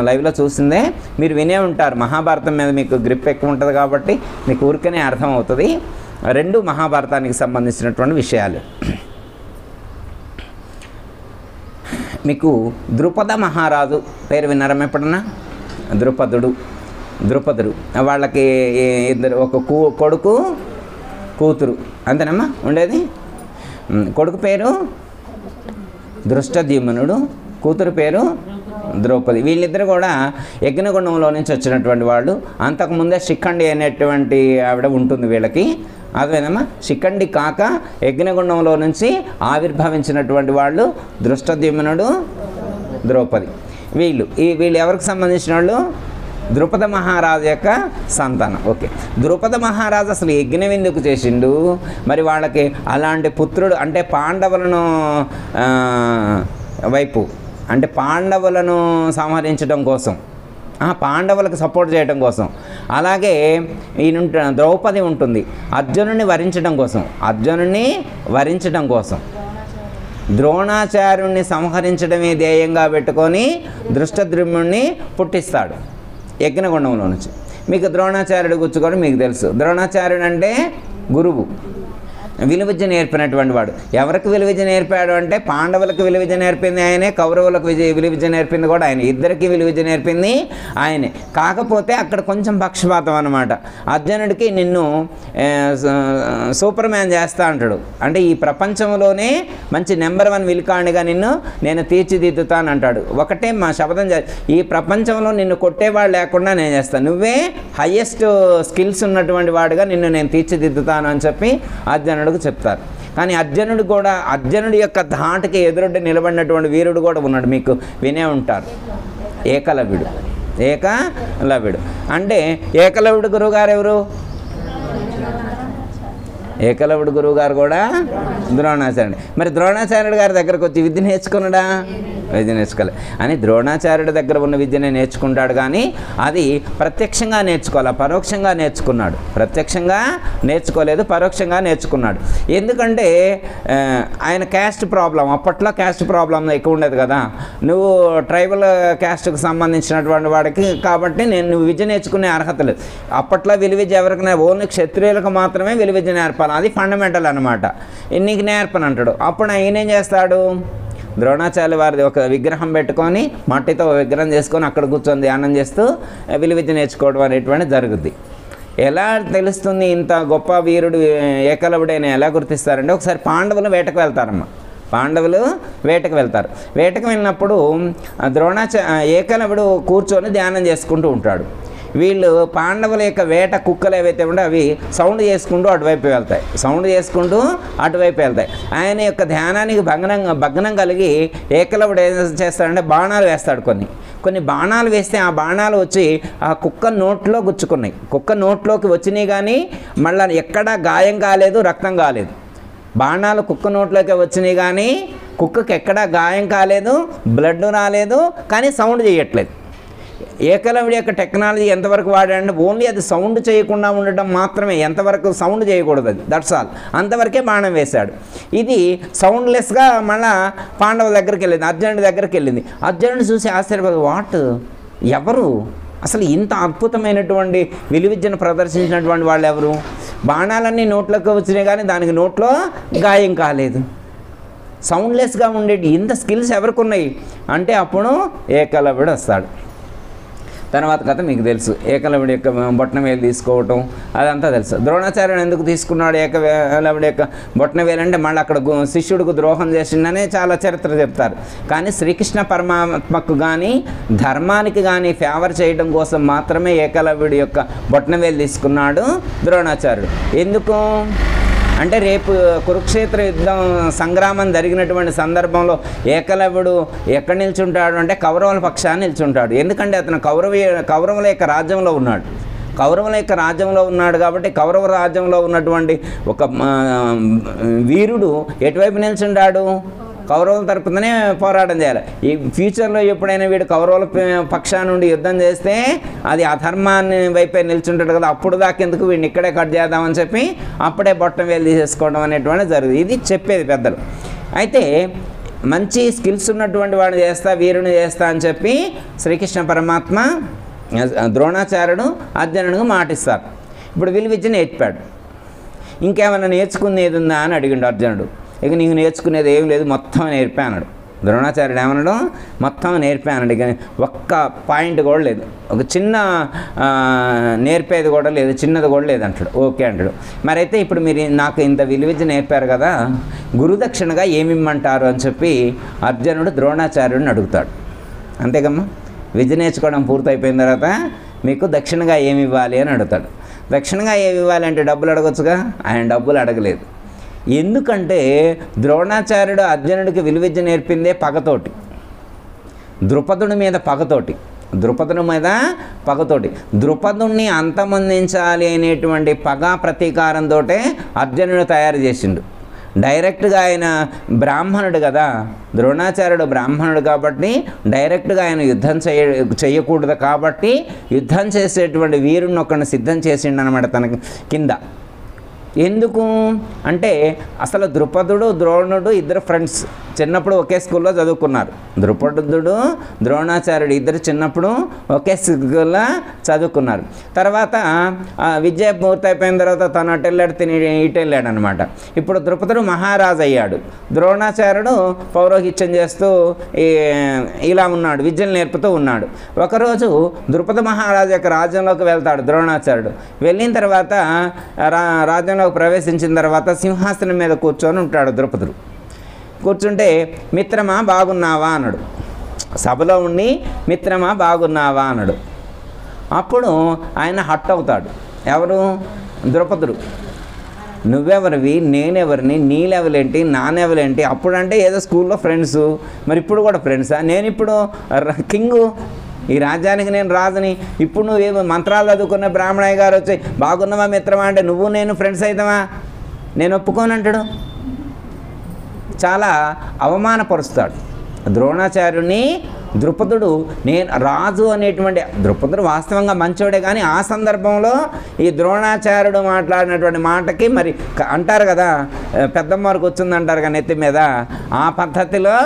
లైవ్లో చూసిందే, మీరు వినే ఉంటారు. మహాభారతం మీద మీకు గ్రిప్ ఎక్కువ ఉంటుంది కాబట్టి మీకు ఊరికనే అర్థమవుతుంది. 2 మహాభారతానికి సంబంధించినటువంటి విషయాలు. మీకు ద్రుపద మహారాజు పేరు విన్నారా ఎప్పుడన్నా? ద్రుపదుడు వాళ్ళకి ఒక కొడుకు కూతురు అంతేనమ్మా ఉండేది. కొడుకు పేరు దృష్టద్యుమ్నుడు, కూతురు పేరు ద్రౌపది, వీళ్ళిద్దరు కూడా యజ్ఞగుండంలో నుంచి వచ్చినటువంటి వాళ్ళు. అంతకుముందే శిఖండి అనేటువంటి ఆవిడ ఉంటుంది వీళ్ళకి. అదేనమ్మా, శిఖండి కాక యజ్ఞగుండంలో నుంచి ఆవిర్భవించినటువంటి వాళ్ళు దృష్టద్యుమ్నుడు, ద్రౌపది. వీళ్ళు ఎవరికి సంబంధించిన వాళ్ళు? ద్రుపద మహారాజు యొక్క సంతానం. ఓకే, ద్రుపద మహారాజు అసలు యజ్ఞం ఎందుకు చేసిండు? మరి వాళ్ళకి అలాంటి పుత్రుడు అంటే పాండవులను వైపు అంటే పాండవులను సంహరించడం కోసం, పాండవులకు సపోర్ట్ చేయడం కోసం. అలాగే ద్రౌపది ఉంటుంది అర్జునుడిని వరించడం కోసం. ద్రోణాచార్యుణ్ణి సంహరించడమే ధ్యేయంగా పెట్టుకొని దృష్టద్యుమ్నుడిని పుట్టిస్తాడు యజ్ఞగుండంలో నుంచి. మీకు ద్రోణాచార్యుడు గుచ్చుకొని మీకు తెలుసు. ద్రోణాచార్యుడు అంటే గురువు, విలువిద్య నేర్పినటువంటి వాడు. ఎవరికి విలువిద్య నేర్పాడు అంటే పాండవులకు విలువిద్య నేర్పింది ఆయనే, కౌరవులకు విలువిద్య నేర్పింది కూడా ఆయన. ఇద్దరికి విలువిద్య నేర్పింది ఆయనే. కాకపోతే అక్కడ కొంచెం పక్షపాతం అన్నమాట. అర్జునుడికి నిన్ను సూపర్ మ్యాన్ చేస్తా అంటాడు. అంటే ఈ ప్రపంచంలోనే మంచి నెంబర్ 1 విలుకాండిగా నేను తీర్చిదిద్దుతాను అంటాడు. ఒకటే మా శబ్దం, ఈ ప్రపంచంలో నిన్ను కొట్టేవాడు లేకుండా నేను చేస్తాను, నువ్వే హయ్యెస్ట్ స్కిల్స్ ఉన్నటువంటి వాడుగా నేను తీర్చిదిద్దుతాను అని చెప్పి అర్జునుడికి చెప్తారు. కానీ అర్జునుడి యొక్క ధాటికి ఎదురొడ్డి నిలబడినటువంటి వీరుడు కూడా ఉన్నాడు, మీకు వినే ఉంటారు. ఏకలవ్యుడు అంటే ఏకలవ్యుడు గురువుగారు ఎవరు? ఏకలవ్యుడు గురువుగారు కూడా ద్రోణాచార్యుడు. మరి ద్రోణాచార్యుడు గారి దగ్గరకు వచ్చి విద్య నేర్చుకున్నాడా? విద్య నేర్చుకోలే. అని ద్రోణాచార్యుడి దగ్గర ఉన్న విద్యనే నేర్చుకుంటాడు, కానీ అది ప్రత్యక్షంగా నేర్చుకోవాలి, పరోక్షంగా నేర్చుకున్నాడు. ప్రత్యక్షంగా నేర్చుకోలేదు, పరోక్షంగా నేర్చుకున్నాడు. ఎందుకంటే ఆయన క్యాస్ట్ ప్రాబ్లం, అప్పట్లో క్యాస్ట్ ప్రాబ్లం ఎక్కువ ఉండేది కదా. నువ్వు ట్రైబల్ క్యాస్ట్కి సంబంధించినటువంటి వాడికి కాబట్టి నువ్వు విద్య నేర్చుకునే అర్హత లేదు. అప్పట్లో విలువిద్య ఎవరికి ఓన్లీ క్షత్రియులకు మాత్రమే విలువిద్య నేర్పాలి, అది ఫండమెంటల్ అనమాట. నీకు నేర్పని అంటాడు. అప్పుడు ఆయన ఏం చేస్తాడు? ద్రోణాచార్య వారిది ఒక విగ్రహం పెట్టుకొని మట్టితో విగ్రహం చేసుకొని అక్కడ కూర్చొని ధ్యానం చేస్తూ విలువిద్య నేర్చుకోవడం అనేటువంటిది జరుగుద్ది. ఎలా తెలుస్తుంది ఇంత గొప్ప వీరుడు ఏకలవ్యుడైన ఎలా గుర్తిస్తారంటే, ఒకసారి పాండవులు వేటకు వెళ్తారు. వేటకు వెళ్ళినప్పుడు ఏకలవ్యుడు కూర్చొని ధ్యానం చేసుకుంటూ ఉంటాడు. వీళ్ళు పాండవుల యొక్క వేట కుక్కలు ఏవైతే ఉంటే అవి సౌండ్ చేసుకుంటూ అటువైపు వెళ్తాయి. ఆయన యొక్క ధ్యానానికి భగ్నం కలిగి ఏకలవ్యుడు ఏం చేస్తాడంటే బాణాలు వేస్తాడు. కొన్ని బాణాలు వేస్తే ఆ బాణాలు వచ్చి ఆ కుక్క నోట్లో గుచ్చుకున్నాయి. కుక్క నోట్లోకి వచ్చినాయి, కానీ మళ్ళీ ఎక్కడా గాయం కాలేదు, రక్తం కాలేదు. బాణాలు కుక్క నోట్లోకి వచ్చినాయి, కానీ కుక్కకి ఎక్కడా గాయం కాలేదు, బ్లడ్ రాలేదు, కానీ సౌండ్ చేయట్లేదు. ఏకలవ్యుడి యొక్క టెక్నాలజీ ఎంతవరకు వాడాడంటే ఓన్లీ అది సౌండ్ చేయకుండా ఉండటం మాత్రమే, ఎంతవరకు సౌండ్ చేయకూడదు, అది దట్స్ ఆల్, అంతవరకే బాణం వేశాడు. ఇది సౌండ్లెస్గా మళ్ళా పాండవుల దగ్గరికి వెళ్ళింది, అర్జునుడి దగ్గరికి వెళ్ళింది. అర్జునుడిని చూసి ఆశ్చర్యపోయి, ఎవరు అసలు ఇంత అద్భుతమైనటువంటి విలువిద్యను ప్రదర్శించినటువంటి వాళ్ళు ఎవరు? బాణాలన్నీ నోట్లోకి వచ్చినాయి, కానీ దానికి నోట్లో గాయం కాలేదు, సౌండ్లెస్గా ఉండేటి ఇంత స్కిల్స్ ఎవరికి ఉన్నాయి అంటే అప్పుడు ఏకలవ్యుడు వస్తాడు. తర్వాత కథ మీకు తెలుసు. ఏకలవ్యుడి యొక్క బొట్టన వేలు తీసుకోవటం అదంతా తెలుసు. ద్రోణాచార్యుడు ఎందుకు తీసుకున్నాడు ఏకలవ్యుడి యొక్క బొట్టన వేలు అంటే మళ్ళీ అక్కడ శిష్యుడికి ద్రోహం చేసిండనే చాలా చరిత్ర చెప్తారు. కానీ శ్రీకృష్ణ పరమాత్మకు కానీ ధర్మానికి కానీ ఫేవర్ చేయడం కోసం మాత్రమే ఏకలవ్యుడి యొక్క బొట్టన వేలు తీసుకున్నాడు ద్రోణాచార్యుడు. ఎందుకు అంటే రేపు కురుక్షేత్ర యుద్ధం సంగ్రామం జరిగినటువంటి సందర్భంలో ఏకలవ్యుడు ఎక్కడ నిల్చుంటాడు అంటే కౌరవుల పక్షాన్ని నిల్చుంటాడు. ఎందుకంటే అతను కౌరవుల యొక్క రాజ్యంలో ఉన్నాడు కాబట్టి కౌరవ రాజ్యంలో ఉన్నటువంటి ఒక వీరుడు ఎటువైపు నిల్చుంటాడు? కౌరవుల తరపునే పోరాటం చేయాలి. ఈ ఫ్యూచర్లో ఎప్పుడైనా వీడు కౌరవుల పక్షా నుండి యుద్ధం చేస్తే అది అధర్మాన్ని వైపే నిల్చుంటాడు కదా, అప్పుడు దాకెందుకు వీడిని ఇక్కడే కట్ చేద్దామని చెప్పి అప్పుడే బొట్టం వేలు తీసేసుకోవడం అనేటువంటిది జరుగుతుంది. ఇది చెప్పేది పెద్దలు. అయితే మంచి స్కిల్స్ ఉన్నటువంటి వాడిని వీరుని చేస్తా అని చెప్పి శ్రీకృష్ణ పరమాత్మ ద్రోణాచార్యుడు అర్జునుడికి మాటిస్తారు. ఇప్పుడు విలువిద్య నేర్పాడు. ఇంకేమైనా నేర్చుకునేది ఉందా అని అడిగిండు అర్జునుడు. ఇక నీకు నేర్చుకునేది ఏం లేదు, మొత్తం నేర్పాడు. ద్రోణాచార్యుడు ఏమన్నాడు? మొత్తం నేర్పానండి, కానీ ఒక్క పాయింట్ కూడా లేదు, ఒక చిన్న నేర్పేది కూడా లేదు, చిన్నది కూడా లేదు అంటాడు. ఓకే అంటాడు. మరైతే ఇప్పుడు మీరు నాకు ఇంత విలువిద్య నేర్పారు కదా, గురుదక్షిణగా ఏమిమ్మంటారు అని చెప్పి అర్జునుడు ద్రోణాచార్యుడిని అడుగుతాడు. అంతేకమ్మా. విద్య నేర్చుకోవడం పూర్తయిపోయిన తర్వాత మీకు దక్షిణగా ఏమి ఇవ్వాలి అని అడుగుతాడు. దక్షిణగా ఏమి ఇవ్వాలి అంటే డబ్బులు అడగొచ్చుగా, ఆయన డబ్బులు అడగలేదు. ఎందుకంటే ద్రోణాచార్యుడు అర్జునుడికి విలువిద్య నేర్పిందే పగతోటి, ద్రుపదుడి మీద పగతోటి, ద్రుపదుణ్ణి అంతమొందించాలి అనేటువంటి పగ ప్రతీకారంతో అర్జునుడు తయారు చేసిండు. డైరెక్ట్గా ఆయన బ్రాహ్మణుడు కదా, ద్రోణాచార్యుడు బ్రాహ్మణుడు కాబట్టి డైరెక్ట్గా ఆయన యుద్ధం చేయకూడదు కాబట్టి యుద్ధం చేసేటువంటి వీరుణ్ణి ఒకరిని సిద్ధం చేసిండు అనమాట తన కింద. ఎందుకు అంటే అసలు ద్రుపదుడు ద్రోణుడు ఇద్దరు ఫ్రెండ్స్, చిన్నప్పుడు ఒకే స్కూల్లో చదువుకున్నారు. ద్రుపదుడు ద్రోణాచార్యుడు ఇద్దరు చిన్నప్పుడు ఒకే స్కూల్లో చదువుకున్నారు. తర్వాత విద్య పూర్తయిపోయిన తర్వాత తను అటు వెళ్ళాడు, ఇటు వెళ్ళాడు అనమాట. ఇప్పుడు ద్రుపదుడు మహారాజు అయ్యాడు, ద్రోణాచార్యుడు పౌరోహిత్యం చేస్తూ ఇలా ఉన్నాడు, విద్యను నేర్పుతూ ఉన్నాడు. ఒకరోజు ద్రుపద మహారాజు యొక్క రాజ్యంలోకి వెళ్తాడు ద్రోణాచార్యుడు. వెళ్ళిన తర్వాత రాజ్యంలో ప్రవేశించిన తర్వాత సింహాసనం మీద కూర్చొని ఉంటాడు ద్రుపదుడు. కూర్చుంటే మిత్రమా బాగున్నావా అన్నాడు. సభలో ఉండి మిత్రమా బాగున్నావా అన్నాడు. అప్పుడు ఆయన హట్ అవుతాడు. ఎవరు? ద్రుపదుడు. నువ్వెవరివి, నేనెవరిని, నీ లెవెల్ ఏంటి, నా లెవెల్ ఏంటి? అప్పుడంటే ఏదో స్కూల్లో ఫ్రెండ్స్, మరి ఇప్పుడు కూడా ఫ్రెండ్సా? నేను ఇప్పుడు కింగు, ఈ రాజ్యానికి నేను రాజుని. ఇప్పుడు నువ్వేమో మంత్రాలు చదువుకున్న బ్రాహ్మణయ్య గారు వచ్చి బాగున్నావా మిత్రమా అంటే నువ్వు నేను ఫ్రెండ్స్ అవుతావా? నేను ఒప్పుకోనంటాడు. చాలా అవమానపరుస్తాడు ద్రోణాచార్యుని ద్రుపదుడు. నేను రాజు అనేటువంటి ద్రుపదుడు వాస్తవంగా మంచోడే, కానీ ఆ సందర్భంలో ఈ ద్రోణాచార్యుడు మాట్లాడినటువంటి మాటకి మరి అంటారు కదా, పెద్దమ్మవారికి వచ్చిందంటారు కదా నెత్తి మీద, ఆ పద్ధతిలో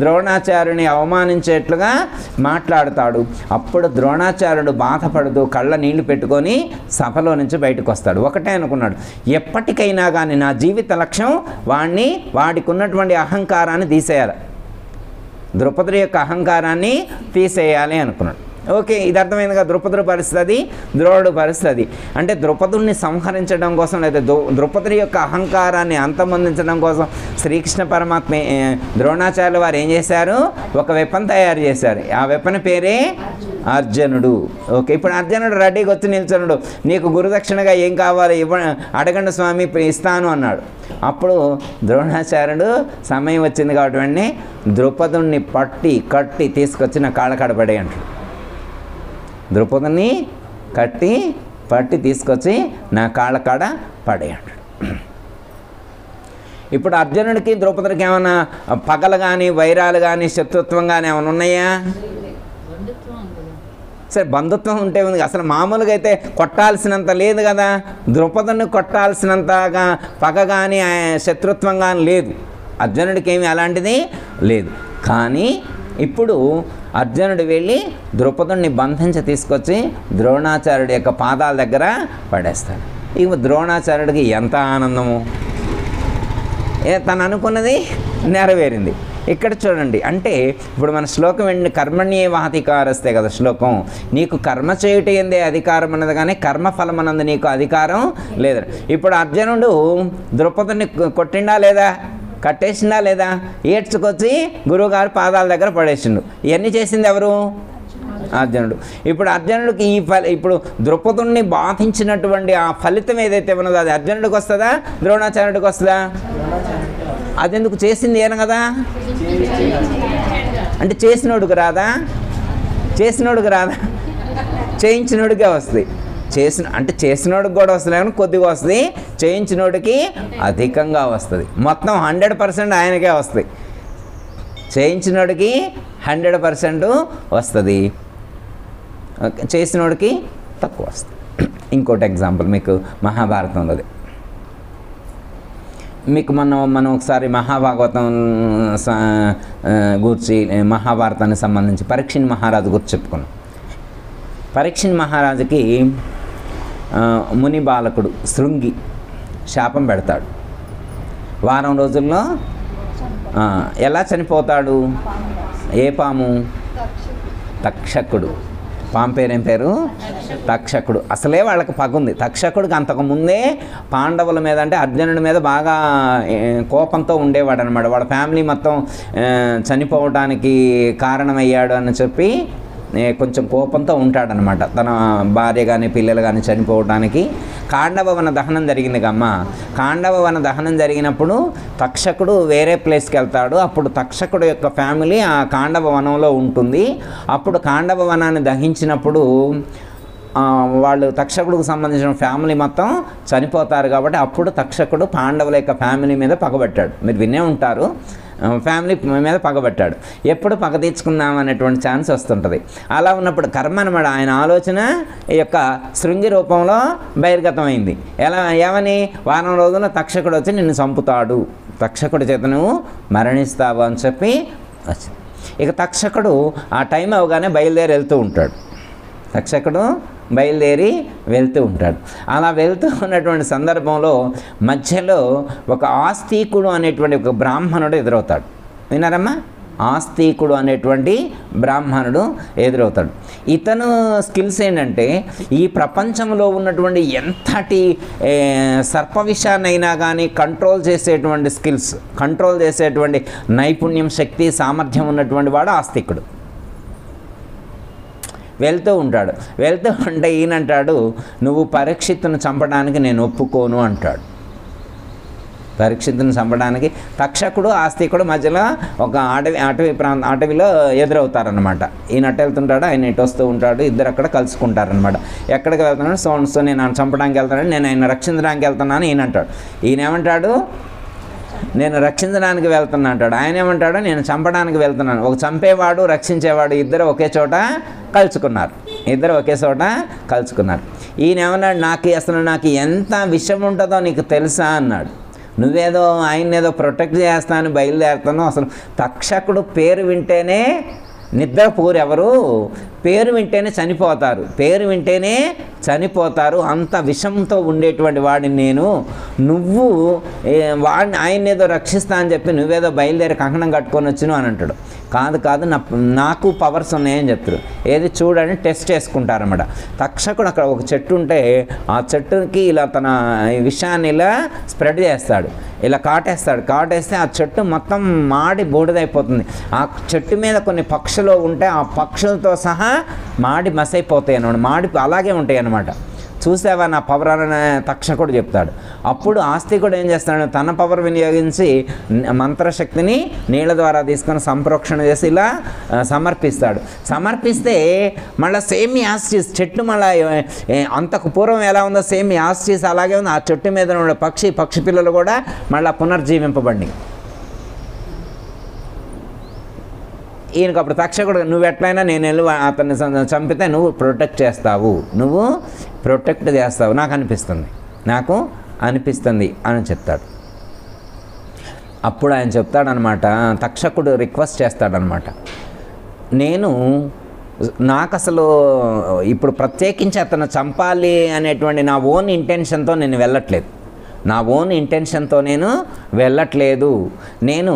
ద్రోణాచార్యుని అవమానించేట్లుగా మాట్లాడతాడు. అప్పుడు ద్రోణాచార్యుడు బాధపడుతూ కళ్ళ నీళ్లు పెట్టుకొని సభలో నుంచి బయటకు వస్తాడు. ఒకటే అనుకున్నాడు, ఎప్పటికైనా కానీ నా జీవిత లక్ష్యం వాడికి ఉన్నటువంటి అహంకారాన్ని తీసేయాలి, ద్రుపదుడి యొక్క అహంకారాన్ని తీసేయాలి అనుకున్నాడు. ఓకే, ఇది అర్థమైందిగా. ద్రుపదుడి పరిస్థితి, ద్రోణుడు పరిస్థితి. అంటే ద్రుపదుడిని సంహరించడం కోసం లేదా ద్రుపదుడి యొక్క అహంకారాన్ని అంతమొందించడం కోసం శ్రీకృష్ణ పరమాత్మ ద్రోణాచార్యులు వారు ఏం చేశారు? ఒక వెపన్ తయారు చేశారు. ఆ వెపన్ పేరే అర్జునుడు. ఓకే, ఇప్పుడు అర్జునుడు రెడీగా వచ్చి నిల్చున్నాడు. నీకు గురుదక్షిణగా ఏం కావాలి అడగండి స్వామి, ఇస్తాను అన్నాడు. అప్పుడు ద్రోణాచార్యుడు సమయం వచ్చింది కాబట్టి ద్రుపదుడిని కట్టి తీసుకొచ్చి నా కాళ్ళకాడ పడే అంటాడు. ద్రుపదుని పట్టి తీసుకొచ్చి నా కాళ్ళకాడ పడే అంటాడు. ఇప్పుడు అర్జునుడికి ద్రౌపదికి ఏమైనా పగలు కానీ వైరాలు కానీ శత్రుత్వం కానీ ఏమైనా ఉన్నాయా? సరే, బంధుత్వం ఉంటే ఉంది. అసలు మామూలుగా అయితే కొట్టాల్సినంత లేదు కదా, ద్రౌపదిని కొట్టాల్సినంతగా పగ కానీ శత్రుత్వం కానీ లేదు. అర్జునుడికి ఏమి అలాంటిది లేదు. కానీ ఇప్పుడు అర్జునుడు వెళ్ళి ద్రౌపదుని బంధించి తీసుకొచ్చి ద్రోణాచార్యుడి యొక్క పాదాల దగ్గర పడేస్తాడు. ఇక ద్రోణాచార్యుడికి ఎంత ఆనందము, తను అనుకున్నది నెరవేరింది. ఇక్కడ చూడండి, అంటే ఇప్పుడు మన శ్లోకం ఏంటి? కర్మణ్యేవాధికారస్తే కదా శ్లోకం. నీకు కర్మ చేయుట ఎందే అధికారం అన్నది, కానీ కర్మఫలం అన్నది నీకు అధికారం లేదు. ఇప్పుడు అర్జునుడు ద్రౌపదిని కొట్టిండా లేదా, కట్టేసిందా లేదా? ఏడ్చుకొచ్చి గురువుగారు పాదాల దగ్గర పడేసిండు. ఇవన్నీ చేసింది ఎవరు? అర్జునుడు. ఇప్పుడు అర్జునుడికి ఇప్పుడు ద్రౌపదుని బాధించినటువంటి ఆ ఫలితం ఏదైతే ఉన్నదో అది అర్జునుడికి వస్తుందా, ద్రోణాచార్యుడికి వస్తుందా? అదెందుకు? చేసింది ఏన కదా, అంటే చేసినోడికి రాదా? చేయించినోడికే వస్తుంది. చేసినోడికి కూడా వస్తుంది, కానీ కొద్దిగా వస్తుంది. చేయించినోడికి అధికంగా వస్తుంది. మొత్తం 100% ఆయనకే వస్తుంది. చేయించినోడికి 100% వస్తుంది, చేసినోడికి తక్కువ వస్తుంది. ఇంకోటి ఎగ్జాంపుల్ మీకు మహాభారతంలోది. మీకు మనం ఒకసారి మహాభాగవతం గురించి, మహాభారతానికి సంబంధించి పరీక్షణ్ మహారాజు గురించి చెప్పుకున్నాం. పరీక్షణ్ మహారాజుకి ముని బాలకుడు శృంగి శాపం పెడతాడు. వారం రోజుల్లో ఎలా చనిపోతాడు? ఏ పాము? తక్షకుడు. పాము పేరేం పేరు? తక్షకుడు. అసలే వాళ్ళకి పగ ఉంది. తక్షకుడికి అంతకుముందే పాండవుల మీద అంటే అర్జునుడి మీద బాగా కోపంతో ఉండేవాడు అనమాట. వాళ్ళ ఫ్యామిలీ మొత్తం చనిపోవడానికి కారణమయ్యాడు అని చెప్పి కొంచెం కోపంతో ఉంటాడనమాట. తన భార్య కానీ పిల్లలు కానీ చనిపోవడానికి. కాండవ వన దహనం జరిగింది కమ్మ. కాండవ వన దహనం జరిగినప్పుడు తక్షకుడు వేరే ప్లేస్కి వెళ్తాడు. అప్పుడు తక్షకుడు యొక్క ఫ్యామిలీ ఆ కాండవ వనంలో ఉంటుంది. అప్పుడు కాండవ వనాన్ని దహించినప్పుడు వాళ్ళు తక్షకుడికి సంబంధించిన ఫ్యామిలీ మొత్తం చనిపోతారు. కాబట్టి అప్పుడు తక్షకుడు పాండవుల యొక్క ఫ్యామిలీ మీద పగబట్టాడు. మీరు వినే ఉంటారు, ఫ్యామిలీ మీద పగబట్టాడు. ఎప్పుడు పగ తీర్చుకుందాం అనేటువంటి ఛాన్స్ వస్తుంటుంది. అలా ఉన్నప్పుడు కర్మ అనమాట. ఆయన ఆలోచన ఈ యొక్క శృంగి రూపంలో బహిర్గతమైంది. ఏమని? వారం రోజుల్లో తక్షకుడు వచ్చి నిన్ను చంపుతాడు, తక్షకుడి చేత నువ్వు మరణిస్తావు అని చెప్పి వచ్చింది. ఇక తక్షకుడు ఆ టైం అవగానే బయలుదేరి వెళ్తూ ఉంటాడు. తక్షకుడు బయలుదేరి వెళ్తూ ఉంటాడు. అలా వెళ్తూ ఉన్నటువంటి సందర్భంలో మధ్యలో ఒక ఆస్తికుడు అనేటువంటి ఒక బ్రాహ్మణుడు ఎదురవుతాడు. విన్నారమ్మా? ఆస్తికుడు అనేటువంటి బ్రాహ్మణుడు ఎదురవుతాడు. ఇతను స్కిల్స్ ఏంటంటే ఈ ప్రపంచంలో ఉన్నటువంటి ఎంతటి సర్పవిషాన్నైనా కానీ కంట్రోల్ చేసేటువంటి స్కిల్స్, కంట్రోల్ చేసేటువంటి నైపుణ్యం, శక్తి, సామర్థ్యం ఉన్నటువంటి వాడు ఆస్తికుడు. వెళ్తూ ఉంటాడు. వెళ్తూ ఉంటే ఈయనంటాడు, నువ్వు పరీక్షిత్తును చంపడానికి నేను ఒప్పుకోను అంటాడు. పరీక్షిత్తును చంపడానికి తక్షకుడు ఆస్తికుడు మధ్యలో ఒక అటవిలో ఎదురవుతారనమాట. ఈయన అటు వెళ్తుంటాడు, ఆయన ఇటు వస్తూ ఉంటాడు. ఇద్దరు అక్కడ కలుసుకుంటారనమాట. ఎక్కడికి వెళ్తున్నాడు? సో నేను ఆయన చంపడానికి వెళ్తాను, నేను ఆయన రక్షించడానికి వెళ్తున్నాను ఈయన అంటాడు. ఈయన ఏమంటాడు? నేను రక్షించడానికి వెళ్తున్నా అంటాడు. ఆయన ఏమంటాడు? నేను చంపడానికి వెళ్తున్నాను. ఒక చంపేవాడు, రక్షించేవాడు ఇద్దరు ఒకే చోట కలుసుకున్నారు. ఈయన ఏమన్నాడు? నాకు ఎంత విషయం ఉంటుందో నీకు తెలుసా అన్నాడు. నువ్వేదో ఆయన్నేదో ప్రొటెక్ట్ చేస్తానని బయలుదేరుతాను. అసలు తక్షకుడు పేరు వింటేనే నిద్రపోరు. ఎవరు? పేరు వింటేనే చనిపోతారు. అంత విషంతో ఉండేటువంటి వాడిని నేను. నువ్వు వాడిని ఆయన్నేదో రక్షిస్తా అని చెప్పి నువ్వేదో బయలుదేరి కంకణం కట్టుకొని వచ్చిను అని అంటాడు. కాదు నాకు పవర్స్ ఉన్నాయని చెప్తారు. ఏది చూడని టెస్ట్ చేసుకుంటారన్నమాట. తక్షకుడు అక్కడ ఒక చెట్టు ఉంటే ఆ చెట్టుకి ఇలా తన విషయాన్ని ఇలా స్ప్రెడ్ చేస్తాడు, ఇలా కాటేస్తే ఆ చెట్టు మొత్తం మాడి బూడిదైపోతుంది. ఆ చెట్టు మీద కొన్ని పక్షులు ఉంటే ఆ పక్షులతో సహా మాడి మసైపోతాయి అన్నమాట. మాడి అలాగే ఉంటాయి అన్నమాట. చూసావా నా పవర్ అని తక్షకుడు చెప్తాడు. అప్పుడు ఆస్తికుడు ఏం చేస్తాడు? తన పవర్ వినియోగించి మంత్రశక్తిని నీళ్ళ ద్వారా తీసుకొని సంప్రోక్షణ చేసి ఇలా సమర్పిస్తే మళ్ళీ సేమ్ యాస్టిస్ చెట్టు మళ్ళీ అంతకు పూర్వం ఎలా ఉందో సేమ్ యాస్టిస్ అలాగే ఉంది. ఆ చెట్టు మీద ఉన్న పక్షి పిల్లలు కూడా మళ్ళీ పునర్జీవింపబడి. ఈయనకు అప్పుడు తక్షకుడు, నువ్వు ఎట్లయినా నేను వెళ్ళి అతన్ని చంపితే నువ్వు ప్రొటెక్ట్ చేస్తావు నాకు అనిపిస్తుంది అని చెప్తాడు. అప్పుడు ఆయన చెప్తాడనమాట, తక్షకుడు రిక్వెస్ట్ చేస్తాడనమాట, నాకు అసలు ఇప్పుడు ప్రత్యేకించి అతను చంపాలి అనేటువంటి నా ఓన్ ఇంటెన్షన్తో నేను వెళ్ళట్లేదు. నేను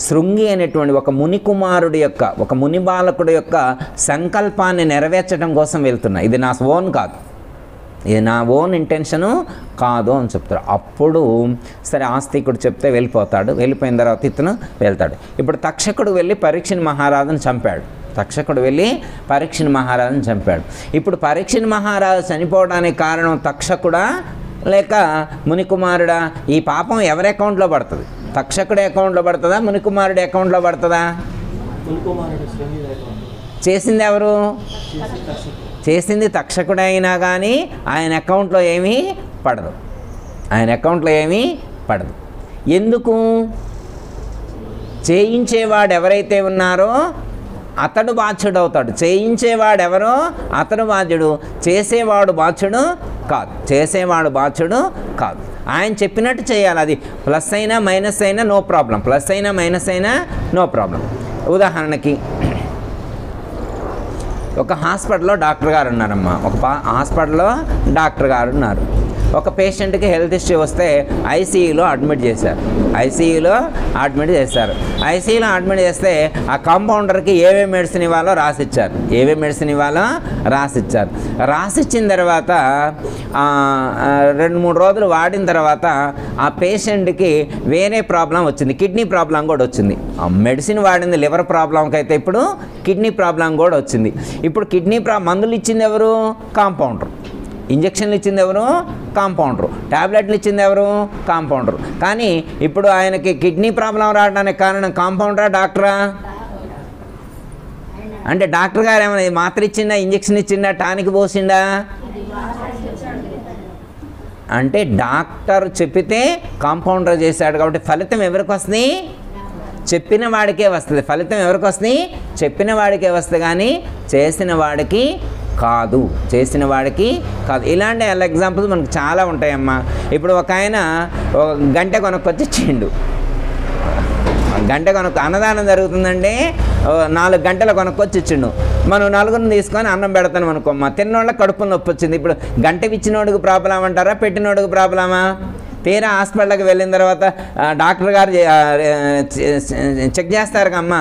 శృంగి అనేటువంటి ఒక ముని కుమారుడి యొక్క, ఒక ముని బాలకుడి యొక్క సంకల్పాన్ని నెరవేర్చడం కోసం వెళ్తున్నా. ఇది నా ఓన్ కాదు, ఇది నా ఓన్ ఇంటెన్షను కాదు అని చెప్తారు. అప్పుడు సరే ఆస్తికుడు చెప్తే వెళ్ళిపోయిన తర్వాత ఇతను వెళ్తాడు. ఇప్పుడు తక్షకుడు వెళ్ళి పరీక్షిని మహారాజును చంపాడు. ఇప్పుడు పరీక్షిని మహారాజు చనిపోవడానికి కారణం తక్షకుడా లేక మునికుమారుడా? ఈ పాపం ఎవరి అకౌంట్లో పడుతుంది? తక్షకుడి అకౌంట్లో పడుతుందా, మునికుమారుడి అకౌంట్లో పడుతుందా? చేసింది ఎవరు? చేసింది తక్షకుడే అయినా కానీ ఆయన అకౌంట్లో ఏమీ పడదు. ఎందుకు? చేయించేవాడు ఎవరైతే ఉన్నారో అతడు బాధ్యుడు అవుతాడు. చేయించేవాడెవరో అతడు బాధ్యుడు, చేసేవాడు బాధ్యుడు కాదు. ఆయన చెప్పినట్టు చేయాలి. అది ప్లస్ అయినా మైనస్ అయినా నో ప్రాబ్లం. ఉదాహరణకి ఒక హాస్పిటల్లో డాక్టర్ గారు ఉన్నారమ్మా. డాక్టర్ గారు ఉన్నారు. ఒక పేషెంట్కి హెల్త్ ఇష్యూ వస్తే ఐసీయూలో అడ్మిట్ చేశారు. ఐసీయూలో అడ్మిట్ చేస్తే ఆ కాంపౌండర్కి ఏమేమి మెడిసిన్ ఇవ్వాలో రాసిచ్చారు. రాసిచ్చిన తర్వాత 2-3 రోజులు వాడిన తర్వాత ఆ పేషెంట్కి వేరే ప్రాబ్లం వచ్చింది, కిడ్నీ ప్రాబ్లం కూడా వచ్చింది. మెడిసిన్ వాడింది లివర్ ప్రాబ్లంకి అయితే ఇప్పుడు కిడ్నీ ప్రాబ్లం కూడా వచ్చింది. ఇప్పుడు మందులు ఇచ్చింది ఎవరు? కాంపౌండర్. ఇంజక్షన్లు ఇచ్చింది ఎవరు? కాంపౌండరు. ట్యాబ్లెట్లు ఇచ్చింది ఎవరు? కాంపౌండరు. కానీ ఇప్పుడు ఆయనకి కిడ్నీ ప్రాబ్లం రావడానికి కారణం కాంపౌండరా, డాక్టరా? అంటే డాక్టర్ గారు ఏమైనా మాత్ర ఇచ్చిందా, ఇంజక్షన్ ఇచ్చిందా, టానిక్ పోసిందా? అంటే డాక్టర్ చెప్పితే కాంపౌండర్ చేశాడు కాబట్టి ఫలితం ఎవరికి వస్తుంది? చెప్పిన వాడికే వస్తుంది. ఫలితం ఎవరికి వస్తుంది? చెప్పిన వాడికే వస్తుంది కానీ చేసిన వాడికి కాదు. ఇలాంటి ఎగ్జాంపుల్స్ మనకు చాలా ఉంటాయమ్మా. ఇప్పుడు ఒక ఆయన గంట కొనుక్కొచ్చి ఇచ్చిండు. అన్నదానం జరుగుతుందంటే 4 గంటలు కొనుక్కొచ్చి ఇచ్చిండు. మనం 4 తీసుకొని అన్నం పెడతాను అనుకోమ్మా. తిన్నోళ్ళకి కడుపు నొప్పి వచ్చింది. ఇప్పుడు గంట ఇచ్చినోడికి ప్రాబ్లం అంటారా, పెట్టినోడికి ప్రాబ్లమా? తీరా హాస్పిటల్కి వెళ్ళిన తర్వాత డాక్టర్ గారు చెక్ చేస్తారు కమ్మా,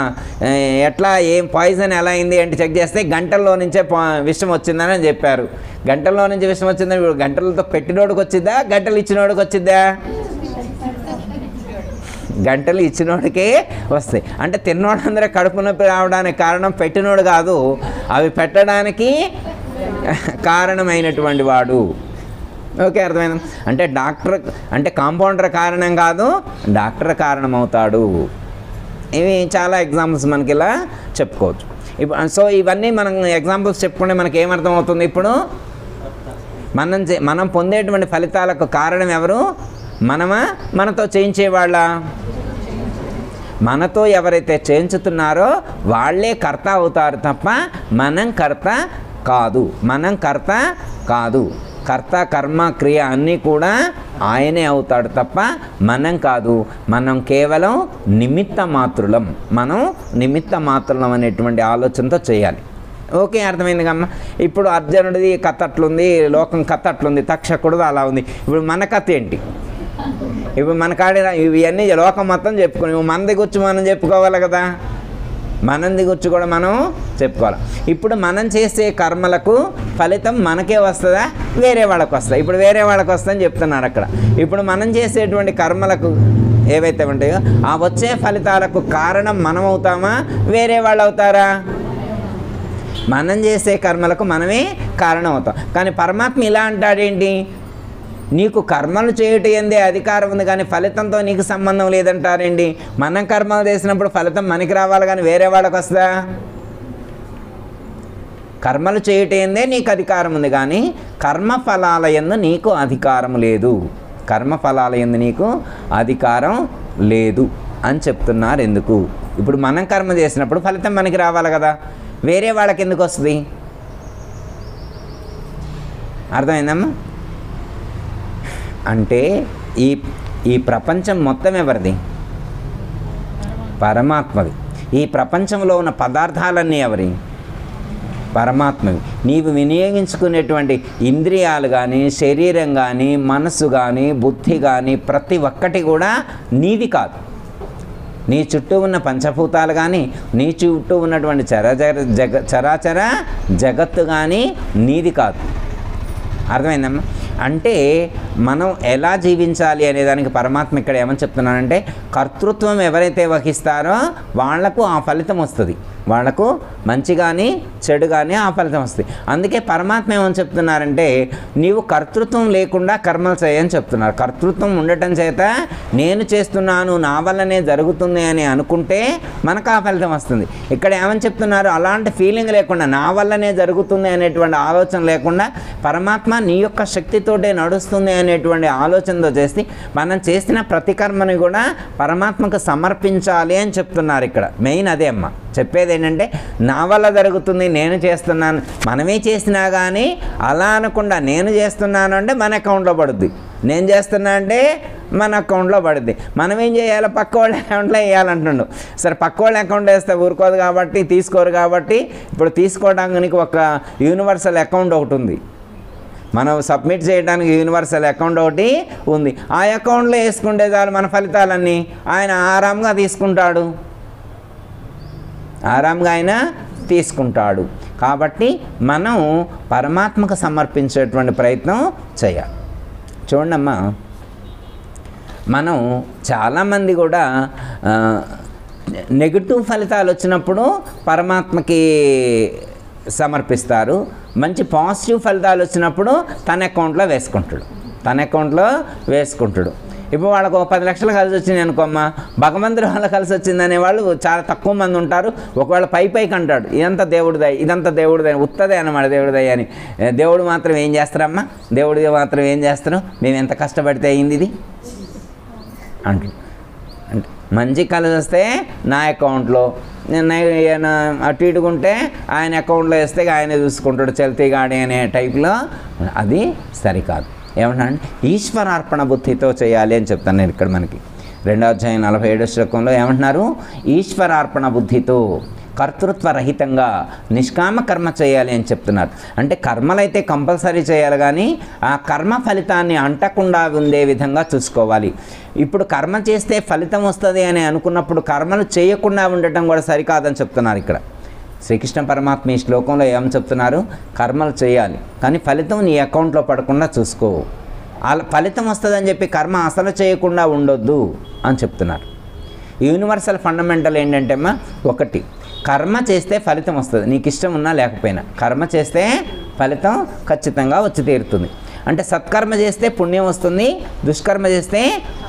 ఎట్లా ఏం పాయిజన్ ఎలా అయింది అంటే చెక్ చేస్తే గంటల్లో నుంచే విషం వచ్చిందని చెప్పారు. గంటల్లో నుంచి విషం వచ్చిందని ఇప్పుడు గంటలతో పెట్టినోడికి వచ్చిద్దా, గంటలు ఇచ్చినోడికి వచ్చిద్దా? గంటలు ఇచ్చినోడికే వస్తాయి. అంటే తిన్నోడందరూ కడుపు నొప్పి రావడానికి కారణం పెట్టినోడు కాదు, అవి పెట్టడానికి కారణమైనటువంటి వాడు. ఓకే, అర్థమైంది. అంటే కాంపౌండర్ కారణం కాదు, డాక్టర్ కారణమవుతాడు. ఇవి చాలా ఎగ్జాంపుల్స్ మనకి ఇలా చెప్పుకోవచ్చు. సో ఇవన్నీ మనం ఎగ్జాంపుల్స్ చెప్పుకుంటే మనకి ఏమర్థమవుతుంది? ఇప్పుడు మనం పొందేటువంటి ఫలితాలకు కారణం ఎవరు? మనతో చేయించేవాళ్ళ? మనతో ఎవరైతే చేయించుతున్నారో వాళ్ళే కర్త అవుతారు తప్ప మనం కర్త కాదు. కర్త, కర్మ, క్రియ అన్నీ కూడా ఆయనే అవుతాడు తప్ప మనం కాదు. మనం కేవలం నిమిత్త మాత్రులం అనేటువంటి ఆలోచనతో చేయాలి. ఓకే, అర్థమైంది కమ్మ. ఇప్పుడు అర్జునుడిది కథ అట్లుంది, లోకం కథ అట్లుంది, తక్షకుడిది అలా ఉంది. ఇప్పుడు మన కథ ఏంటి? ఇప్పుడు మన కాడ ఇవన్నీ లోకం మొత్తం చెప్పుకుని మనది గురించి మనం చెప్పుకోవాలి కదా, మనది గురించి కూడా మనం చెప్పుకోవాలి. ఇప్పుడు మనం చేసే కర్మలకు ఫలితం మనకే వస్తుందా, వేరే వాళ్ళకి వస్తుందా? ఇప్పుడు వేరే వాళ్ళకి వస్తుందని చెప్తున్నారు అక్కడ. ఇప్పుడు మనం చేసేటువంటి కర్మలకు ఏవైతే ఉంటాయో ఆ వచ్చే ఫలితాలకు కారణం మనం అవుతామా, వేరే వాళ్ళు అవుతారా? మనం చేసే కర్మలకు మనమే కారణం అవుతాం. కానీ పరమాత్మ ఇలా అంటాడేంటి? నీకు కర్మలు చేయటం ఏందే అధికారం ఉంది కానీ ఫలితంతో నీకు సంబంధం లేదంటారేంటి? మనం కర్మలు చేసినప్పుడు ఫలితం మనకి రావాలి కానీ వేరే వాళ్ళకి వస్తుందా? కర్మలు చేయటం ఏందే నీకు అధికారం ఉంది కానీ కర్మఫలాల యందు నీకు అధికారం లేదు. నీకు అధికారం లేదు అని చెప్తున్నారు. ఎందుకు? ఇప్పుడు మనం కర్మ చేసినప్పుడు ఫలితం మనకి రావాలి కదా, వేరే వాళ్ళకి ఎందుకు వస్తుంది? అర్థమైందమ్మా? అంటే ఈ ప్రపంచం మొత్తం ఎవరిది? పరమాత్మది. ఈ ప్రపంచంలో ఉన్న పదార్థాలన్నీ ఎవరి? పరమాత్మవి. నీవు వినియోగించుకునేటువంటి ఇంద్రియాలు కానీ, శరీరం కానీ, మనసు కానీ, బుద్ధి కానీ ప్రతి ఒక్కటి కూడా నీది కాదు. నీ చుట్టూ ఉన్న పంచభూతాలు కానీ, నీ చుట్టూ ఉన్నటువంటి చరాచర జగత్తు కానీ నీది కాదు. అర్థమైందమ్మా? అంటే మనం ఎలా జీవించాలి అనేదానికి పరమాత్మ ఇక్కడ ఏమని చెప్తున్నానంటే, కర్తృత్వం ఎవరైతే వహిస్తారో వాళ్లకు ఆ ఫలితం వస్తుంది. వాళ్లకు మంచి కానీ చెడు కానీ ఆ ఫలితం వస్తుంది. అందుకే పరమాత్మ ఏమని చెప్తున్నారంటే, నీవు కర్తృత్వం లేకుండా కర్మలు చేయని చెప్తున్నారు. కర్తృత్వం ఉండటం చేత నేను చేస్తున్నాను, నా వల్లనే జరుగుతుంది అని అనుకుంటే మనకు ఆ ఫలితం వస్తుంది. ఇక్కడ ఏమని చెప్తున్నారు? అలాంటి ఫీలింగ్ లేకుండా, నా వల్లనే జరుగుతుంది అనేటువంటి ఆలోచన లేకుండా, పరమాత్మ నీ యొక్క శక్తితోటే నడుస్తుంది అనేటువంటి ఆలోచనతో చేసి మనం చేసిన ప్రతి కర్మని కూడా పరమాత్మకు సమర్పించాలి అని చెప్తున్నారు. ఇక్కడ మెయిన్ అదే అమ్మ చెప్పేది. ఏంటంటే నా వల్ల జరుగుతుంది, నేను చేస్తున్నాను. మనమే చేసినా కానీ అలా అనకుండా నేను చేస్తున్నాను అంటే మన అకౌంట్లో పడుద్ది, నేను చేస్తున్నా అంటే మన అకౌంట్లో పడుద్ది. మనం ఏం చేయాలి? పక్క వాళ్ళ అకౌంట్లో వేయాలంటుండు. సరే, పక్క వాళ్ళ అకౌంట్ వేస్తే ఊరుకోదు కాబట్టి, తీసుకోరు కాబట్టి, ఇప్పుడు తీసుకోవడానికి ఒక యూనివర్సల్ అకౌంట్ ఒకటి ఉంది. మనం సబ్మిట్ చేయడానికి యూనివర్సల్ అకౌంట్ ఒకటి ఉంది. ఆ అకౌంట్లో వేసుకుంటే చాలు మన ఫలితాలన్నీ ఆయన ఆరాంగా తీసుకుంటాడు, ఆరాంగా ఆయన తీసుకుంటాడు. కాబట్టి మనం పరమాత్మకు సమర్పించేటువంటి ప్రయత్నం చేయాలి. చూడమ్మా, మనం చాలామంది కూడా నెగిటివ్ ఫలితాలు వచ్చినప్పుడు పరమాత్మకి సమర్పిస్తారు, మంచి పాజిటివ్ ఫలితాలు వచ్చినప్పుడు తన అకౌంట్లో వేసుకుంటాడు. ఇప్పుడు వాళ్ళకు 10 లక్షలు కలిసి వచ్చింది అనుకోమ్మా, భగవంతుడి వల్ల కలిసి వచ్చిందనే వాళ్ళు చాలా తక్కువ మంది ఉంటారు. ఒకవేళ పైకి అంటాడు ఇదంతా దేవుడిదయ ఉత్తదే అన్నమాట, దేవుడిదయ అని. దేవుడు మాత్రం ఏం చేస్తారమ్మా, దేవుడి మాత్రం ఏం చేస్తారు, మేము ఎంత కష్టపడితే అయింది ఇది అంటే మంచి కలిసి వస్తే నా అకౌంట్లో, నేను అటు ఇటుకుంటే ఆయన అకౌంట్లో వేస్తే ఆయనే చూసుకుంటాడు చల్తీ గాడి అనే టైప్లో. అది సరికాదు. ఏమంటా అంటే ఈశ్వరార్పణ బుద్ధితో చేయాలి అని చెప్తాను నేను ఇక్కడ. మనకి 2వ అధ్యాయం 47వ శ్లోకంలో ఏమంటున్నారు, ఈశ్వరార్పణ బుద్ధితో కర్తృత్వ రహితంగా నిష్కామ కర్మ చేయాలి అని చెప్తున్నారు. అంటే కర్మలైతే కంపల్సరీ చేయాలి, కానీ ఆ కర్మ ఫలితాన్ని అంటకుండా ఉండే విధంగా చూసుకోవాలి. ఇప్పుడు కర్మ చేస్తే ఫలితం వస్తుంది అని అనుకున్నప్పుడు కర్మలు చేయకుండా ఉండటం కూడా సరికాదని చెప్తున్నారు ఇక్కడ శ్రీకృష్ణ పరమాత్మ. ఈ శ్లోకంలో ఏం చెప్తున్నారు, కర్మలు చేయాలి కానీ ఫలితం నీ అకౌంట్లో పడకుండా చూసుకో. అలా ఫలితం వస్తుందని చెప్పి కర్మ అసలు చేయకుండా ఉండొద్దు అని చెప్తున్నారు. యూనివర్సల్ ఫండమెంటల్ ఏంటంటే అమ్మా, ఒకటి కర్మ చేస్తే ఫలితం వస్తుంది, నీకు ఇష్టం ఉన్నా లేకపోయినా. కర్మ చేస్తే ఫలితం ఖచ్చితంగా వచ్చి తీరుతుంది. అంటే సత్కర్మ చేస్తే పుణ్యం వస్తుంది, దుష్కర్మ చేస్తే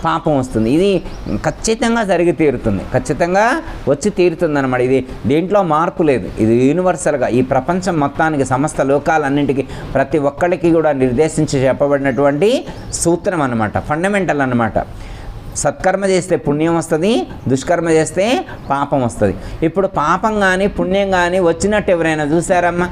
పాపం వస్తుంది. ఇది ఖచ్చితంగా జరిగి తీరుతుంది, ఖచ్చితంగా వచ్చి తీరుతుంది అన్నమాట. ఇది దేంట్లో మార్పు లేదు. ఇది యూనివర్సల్గా ఈ ప్రపంచం మొత్తానికి, సమస్త లోకాలన్నింటికి, ప్రతి ఒక్కరికి కూడా నిర్దేశించి చెప్పబడినటువంటి సూత్రం అన్నమాట, ఫండమెంటల్ అన్నమాట. సత్కర్మ చేస్తే పుణ్యం వస్తుంది, దుష్కర్మ చేస్తే పాపం వస్తుంది. ఇప్పుడు పాపం కానీ పుణ్యం కానీ వచ్చినట్టు ఎవరైనా చూసారమ్మా?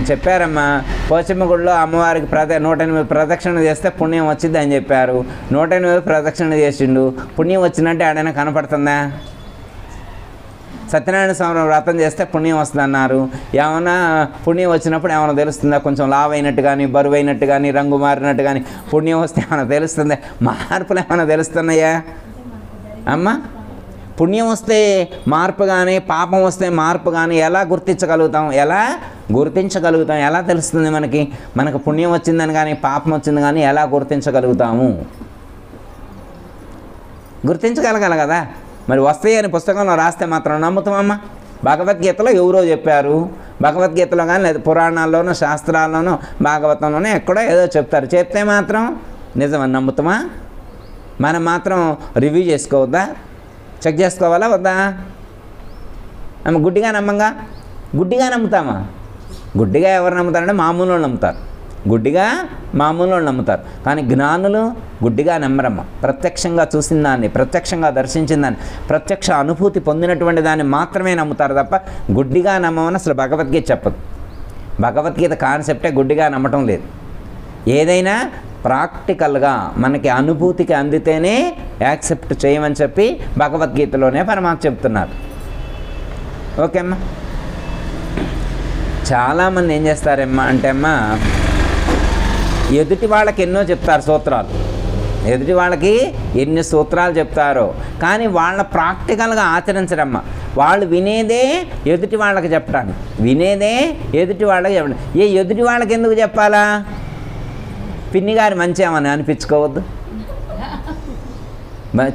చెప్పారమ్మా, పోచమ్మగుడిలో అమ్మవారికి 108 ప్రదక్షిణ చేస్తే పుణ్యం వచ్చింది అని చెప్పారు. 108 ప్రదక్షిణ చేసిండు, పుణ్యం వచ్చినట్టు ఆడైనా కనపడుతుందా? సత్యనారాయణ స్వామి వ్రతం చేస్తే పుణ్యం వస్తుంది అన్నారు. ఏమైనా పుణ్యం వచ్చినప్పుడు ఏమైనా తెలుస్తుందా? కొంచెం లావు అయినట్టు కానీ, బరువు అయినట్టు కానీ, రంగు మారినట్టు కానీ పుణ్యం వస్తే ఏమైనా తెలుస్తుందా? మార్పులు ఏమైనా తెలుస్తున్నాయా అమ్మ? పుణ్యం వస్తే మార్పు కానీ, పాపం వస్తే మార్పు కానీ ఎలా గుర్తించగలుగుతాం? ఎలా తెలుస్తుంది మనకు పుణ్యం వచ్చిందని కానీ పాపం వచ్చింది కానీ ఎలా గుర్తించగలుగుతాము? గుర్తించగలగాలి కదా. మరి వస్తాయి అని పుస్తకంలో రాస్తే మాత్రం నమ్ముతామమ్మా? భగవద్గీతలో ఎవరో చెప్పారు, భగవద్గీతలో కానీ లేదా పురాణాల్లోనో శాస్త్రాల్లోనో భాగవతంలోనో ఎక్కడో ఏదో చెప్తారు, చెప్తే మాత్రం నిజమని నమ్ముతామా? మనం మాత్రం రివ్యూ చేసుకోవద్దా? చెక్ చేసుకోవాలా వద్దా? గుడ్డిగా నమ్ముతామా? గుడ్డిగా ఎవరు నమ్ముతారంటే మామూలు వాళ్ళు నమ్ముతారు, కానీ జ్ఞానులు గుడ్డిగా నమ్మరమ్మ. ప్రత్యక్షంగా చూసిన దాన్ని, ప్రత్యక్షంగా దర్శించిన దాన్ని, ప్రత్యక్ష అనుభూతి పొందినటువంటి దాన్ని మాత్రమే నమ్ముతారు తప్ప గుడ్డిగా నమ్మమని అసలు భగవద్గీత చెప్పదు. భగవద్గీత కాన్సెప్టే గుడ్డిగా నమ్మటం లేదు. ఏదైనా ప్రాక్టికల్గా మనకి అనుభూతికి అందితేనే యాక్సెప్ట్ చేయమని చెప్పి భగవద్గీతలోనే పరమాత్మ చెప్తున్నారు. ఓకే అమ్మా. చాలామంది ఏం చేస్తారమ్మా అంటే అమ్మా, ఎదుటి వాళ్ళకి ఎన్నో చెప్తారు సూత్రాలు, ఎదుటి వాళ్ళకి ఎన్ని సూత్రాలు చెప్తారో కానీ వాళ్ళ ప్రాక్టికల్గా ఆచరించరమ్మా. వాళ్ళు వినేదే ఎదుటి వాళ్ళకి చెప్పడానికి, ఎదుటి వాళ్ళకి ఎందుకు చెప్పాలా? పిన్ని గారి మంచి ఏమని అనిపించుకోవద్దు.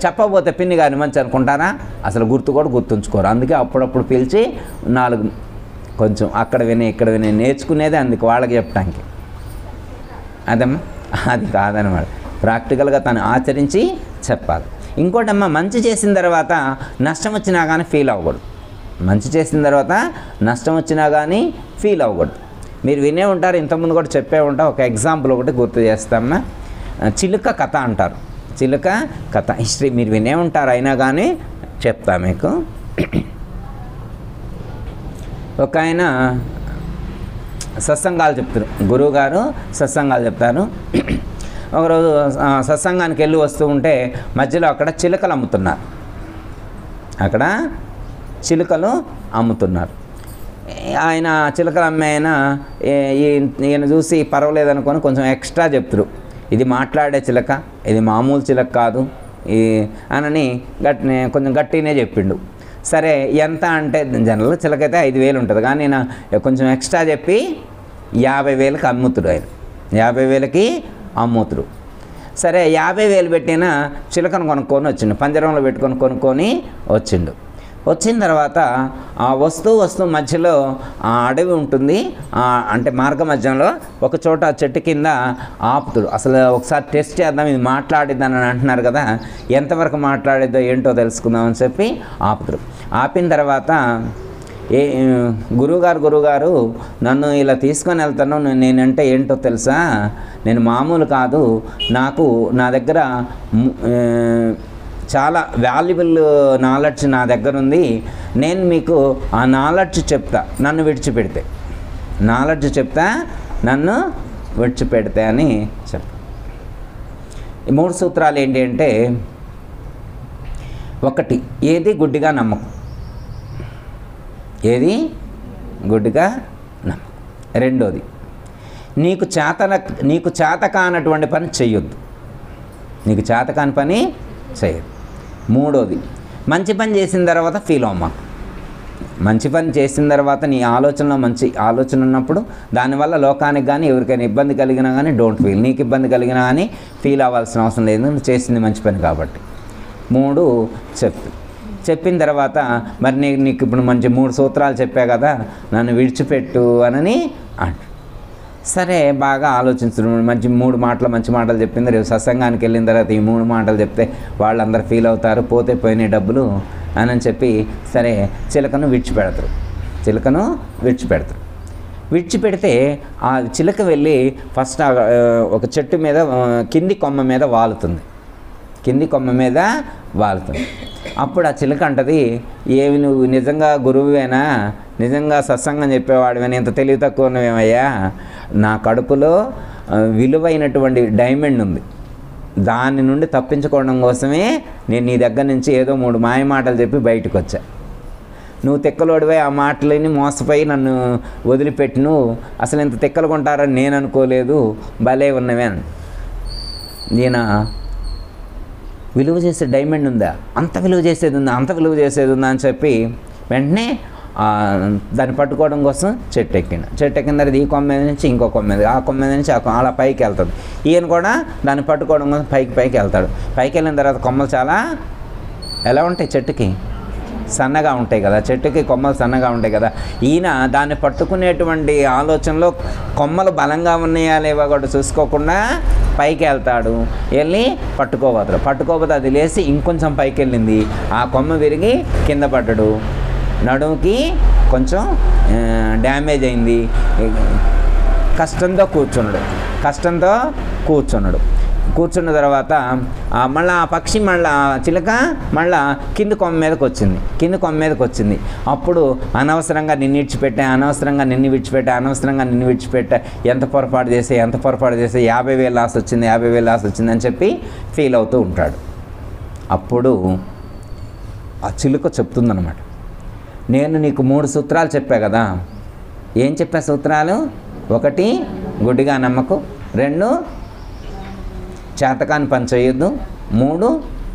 చెప్పబోతే పిన్ని గారిని మంచి అనుకుంటారా? అసలు గుర్తుంచుకోరు. అందుకే అప్పుడప్పుడు పిలిచి 4 కొంచెం అక్కడ వినే ఇక్కడ వినే నేర్చుకునేది అందుకు వాళ్ళకి చెప్పడానికి. అదమ్మా, అది కాదనమాట. ప్రాక్టికల్గా తను ఆచరించి చెప్పాలి. ఇంకోటమ్మా, మంచి చేసిన తర్వాత నష్టం వచ్చినా కానీ ఫీల్ అవ్వకూడదు. మీరు వినే ఉంటారు, ఇంతకుముందు కూడా చెప్పే ఉంటా. ఒక ఎగ్జాంపుల్ ఒకటి గుర్తు చేస్తామా. చిలుక కథ అంటారు. చిలుక కథ హిస్టరీ మీరు వినే ఉంటారు, అయినా కానీ చెప్తా మీకు. ఒక ఆయన సత్సంగాలు చెప్తారు, గురువుగారు సత్సంగాలు చెప్తారు. ఒకరోజు సత్సంగానికి వెళ్ళి వస్తూ ఉంటే మధ్యలో అక్కడ చిలుకలు అమ్ముతున్నారు. ఆయన చిలకల అమ్మాయి అయినా ఈయన చూసి పర్వాలేదు అనుకొని కొంచెం ఎక్స్ట్రా చెప్తారు, ఇది మాట్లాడే చిలక, ఇది మామూలు చిలక కాదు అని కొంచెం గట్టినే చెప్పిండు. సరే ఎంత అంటే జనరల్ చిలక అయితే 5,000 ఉంటుంది, కానీ నేను కొంచెం ఎక్స్ట్రా చెప్పి 50,000కి అమ్ముతుడు. ఆయన 50,000కి అమ్ముతుడు. సరే 50,000 పెట్టిన చిలకను కొనుక్కొని వచ్చిండు, పంజరంలో పెట్టుకొని కొనుక్కొని వచ్చిండు. వచ్చిన తర్వాత ఆ వస్తువు మధ్యలో ఆ అడవి ఉంటుంది, అంటే మార్గ మధ్యంలో ఒక చోట చెట్టు కింద ఆపుతుడు. అసలు ఒకసారి టెస్ట్ చేద్దాం, ఇది మాట్లాడిద్దానని అంటున్నారు కదా, ఎంతవరకు మాట్లాడిద్దో ఏంటో తెలుసుకుందామని చెప్పి ఆపుతుడు. ఆపిన తర్వాత గురువుగారు నన్ను ఇలా తీసుకొని వెళ్తాను, నేనంటే ఏంటో తెలుసా, నేను మామూలు కాదు, నా దగ్గర చాలా వాల్యుబుల్ నాలెడ్జ్ నా దగ్గర ఉంది, నేను మీకు ఆ నాలెడ్జ్ చెప్తా నన్ను విడిచిపెడితే, నన్ను విడిచిపెడితే అని చెప్పు. ఈ 3 సూత్రాలు ఏంటి అంటే, 1 ఏది గుడ్డిగా నమ్మకం, ఏది గుడ్డిగా నమ్మకం. 2 నీకు చేతకానటువంటి పని చెయ్యొద్దు, నీకు చేతకాని పని చేయదు. 3 మంచి పని చేసిన తర్వాత ఫీల్ అవ్వమా. మంచి పని చేసిన తర్వాత నీ ఆలోచనలో మంచి ఆలోచన ఉన్నప్పుడు దానివల్ల లోకానికి కానీ ఎవరికైనా ఇబ్బంది కలిగినా కానీ డోంట్ ఫీల్, నీకు ఇబ్బంది కలిగినా కానీ ఫీల్ అవ్వాల్సిన అవసరం లేదు, నువ్వు చేసింది మంచి పని కాబట్టి. 3 చెప్పిన తర్వాత మరి నీకు ఇప్పుడు మంచి 3 సూత్రాలు చెప్పా కదా, నన్ను విడిచిపెట్టు అని అంట. సరే బాగా ఆలోచించు, మంచి 3 మాటలు చెప్పింది, రేపు సత్సంగానికి వెళ్ళిన తర్వాత ఈ 3 మాటలు చెప్తే వాళ్ళందరూ ఫీల్ అవుతారు, పోతే పోయినాయి డబ్బులు అని చెప్పి సరే చిలకను విడిచిపెడితే ఆ చిలక వెళ్ళి ఫస్ట్ ఒక చెట్టు మీద కింది కొమ్మ మీద వాలుతుంది. అప్పుడు ఆ చిలక అంటది, ఏమి నువ్వు నిజంగా గురువువేనా, నిజంగా సత్సంగం చెప్పేవాడివని, ఇంత తెలివి తక్కువ ఉన్నవేమయ్యా, నా కడుపులో విలువైనటువంటి డైమండ్ ఉంది, దాని నుండి తప్పించుకోవడం కోసమే నేను నీ దగ్గర నుంచి ఏదో 3 మాయ మాటలు చెప్పి బయటకు వచ్చా, నువ్వు తిక్కలోడివై ఆ మాటలని మోసపోయి నన్ను వదిలిపెట్టి, నువ్వు అసలు ఇంత తిక్కలు కొంటారని నేను అనుకోలేదు, భలే ఉన్నవే అని. నేను విలువ చేసే డైమండ్ ఉందా, అంత విలువ చేసేది ఉందా అని చెప్పి వెంటనే దాన్ని పట్టుకోవడం కోసం చెట్టు ఎక్కిన తర్వాత ఈ కొమ్మ మీద నుంచి ఇంకో కొమ్మ మీద, ఆ కొమ్మ మీద నుంచి అలా పైకి వెళ్తుంది. ఈయన కూడా దాన్ని పట్టుకోవడం కోసం పైకి వెళ్తాడు. పైకి వెళ్ళిన తర్వాత కొమ్మలు చాలా ఎలా ఉంటాయి, చెట్టుకి సన్నగా ఉంటాయి కదా, చెట్టుకి కొమ్మలు సన్నగా ఉంటాయి కదా. ఈయన దాన్ని పట్టుకునేటువంటి ఆలోచనలో కొమ్మలు బలంగా ఉన్నాయా లేవా కూడా చూసుకోకుండా పైకి వెళ్తాడు. వెళ్ళి పట్టుకోబోతే అది లేచి ఇంకొంచెం పైకి వెళ్ళింది, ఆ కొమ్మ విరిగి కింద పడ్డాడు, నడుముకి కొంచెం డ్యామేజ్ అయింది. కష్టంతో కూర్చున్నాడు. కూర్చున్న తర్వాత మళ్ళీ ఆ పక్షి చిలక మళ్ళీ కింది కొమ్మ మీదకి వచ్చింది. అప్పుడు అనవసరంగా నిన్ను విడిచిపెట్టా, ఎంత పొరపాటు చేసే 50,000 లాస్ వచ్చింది అని చెప్పి ఫీల్ అవుతూ ఉంటాడు. అప్పుడు ఆ చిలుక చెప్తుందన్నమాట, నేను నీకు 3 సూత్రాలు చెప్పా కదా, ఏం చెప్పా సూత్రాలు? 1 గుడ్డిగా నమ్మకు, 2 చేతకాని పని చేయొద్దు, 3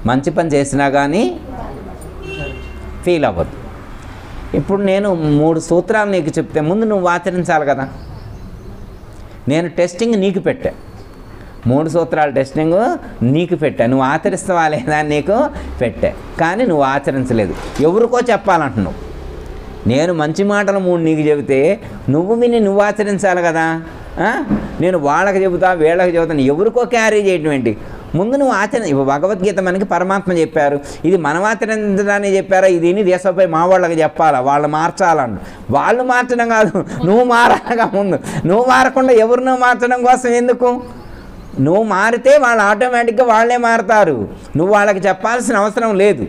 మంచి పని చేసినా కానీ ఫీల్ అవ్వద్దు. ఇప్పుడు నేను 3 సూత్రాలు నీకు చెప్తే ముందు నువ్వు ఆచరించాలి కదా. నేను టెస్టింగ్ నీకు పెట్టా, 3 సూత్రాల టెస్టింగ్ నీకు పెట్టా, నువ్వు ఆచరిస్తావా లేదా నీకు పెట్టా, కానీ నువ్వు ఆచరించలేదు, ఎవరికో చెప్పాలంటున్నావు. నేను మంచి మాటలు 3 నీకు చెబితే నువ్వు విని నువ్వు ఆచరించాలి కదా. నేను వాళ్ళకి చెబుతా వీళ్ళకి చెబుతాను, ఎవరికో క్యారీ చేయటం ఏంటి? ముందు నువ్వు ఇప్పుడు భగవద్గీత మనకి పరమాత్మ చెప్పారు, ఇది మనం ఆచరించడానికి చెప్పారా, ఇది దేశంపై మా వాళ్ళకి చెప్పాలా, వాళ్ళు మార్చాలను. వాళ్ళు మార్చడం కాదు, నువ్వు మారాలిగా. ముందు నువ్వు మారకుండా ఎవరినో మార్చడం కోసం ఎందుకు? నువ్వు మారితే వాళ్ళు ఆటోమేటిక్గా వాళ్ళే మారుతారు, నువ్వు వాళ్ళకి చెప్పాల్సిన అవసరం లేదు.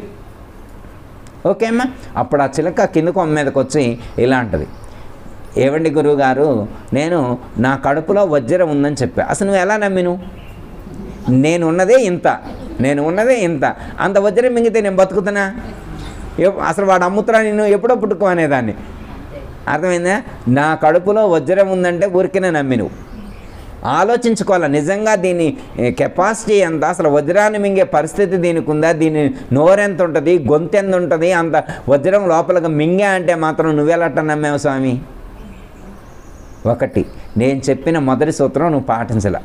ఓకే అమ్మా? అప్పుడు ఆ చిలక కింద కొమ్మ మీదకి వచ్చి ఇలా అంటది, ఏవండి గురువుగారు, నేను నా కడుపులో వజ్రం ఉందని చెప్పా, అసలు నువ్వు ఎలా నమ్మిను? నేను ఉన్నదే ఇంత, అంత వజ్రం మింగితే నేను బతుకుతున్నా? అసలు వాడు అమ్ముతున్నా నేను ఎప్పుడో పుట్టుకో అనేదాన్ని. అర్థమైందా? నా కడుపులో వజ్రం ఉందంటే ఊరికినే నమ్మి నువ్వు ఆలోచించుకోవాలి, నిజంగా దీని కెపాసిటీ ఎంత, అసలు వజ్రాన్ని మింగే పరిస్థితి దీనికి ఉందా, దీని నోరెంత ఉంటుంది, గొంతెంత ఉంటుంది, అంత వజ్రం లోపలికి మింగా అంటే మాత్రం నువ్వెలట్ట నమ్మావు స్వామి? ఒకటి, నేను చెప్పిన మొదటి సూత్రం నువ్వు పాటించలే.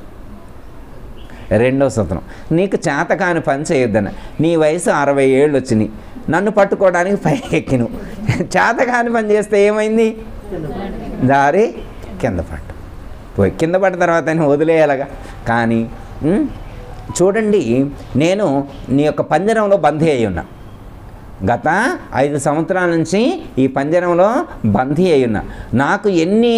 రెండో సూత్రం, నీకు చేతకాని పని చేయొద్దన. నీ వయసు 60 ఏళ్ళు వచ్చినాయి, నన్ను పట్టుకోవడానికి పైకెక్కి నువ్వు చేతకాని పని చేస్తే ఏమైంది? దారి కింద పట్టు. పోయి కింద పడిన తర్వాత నేను వదిలేయాలగా. కానీ చూడండి, నేను నీ యొక్క పంజరంలో బందీ అయి ఉన్నా. గత 5 సంవత్సరాల నుంచి ఈ పంజరంలో బందీ అయి ఉన్నా. నాకు ఎన్ని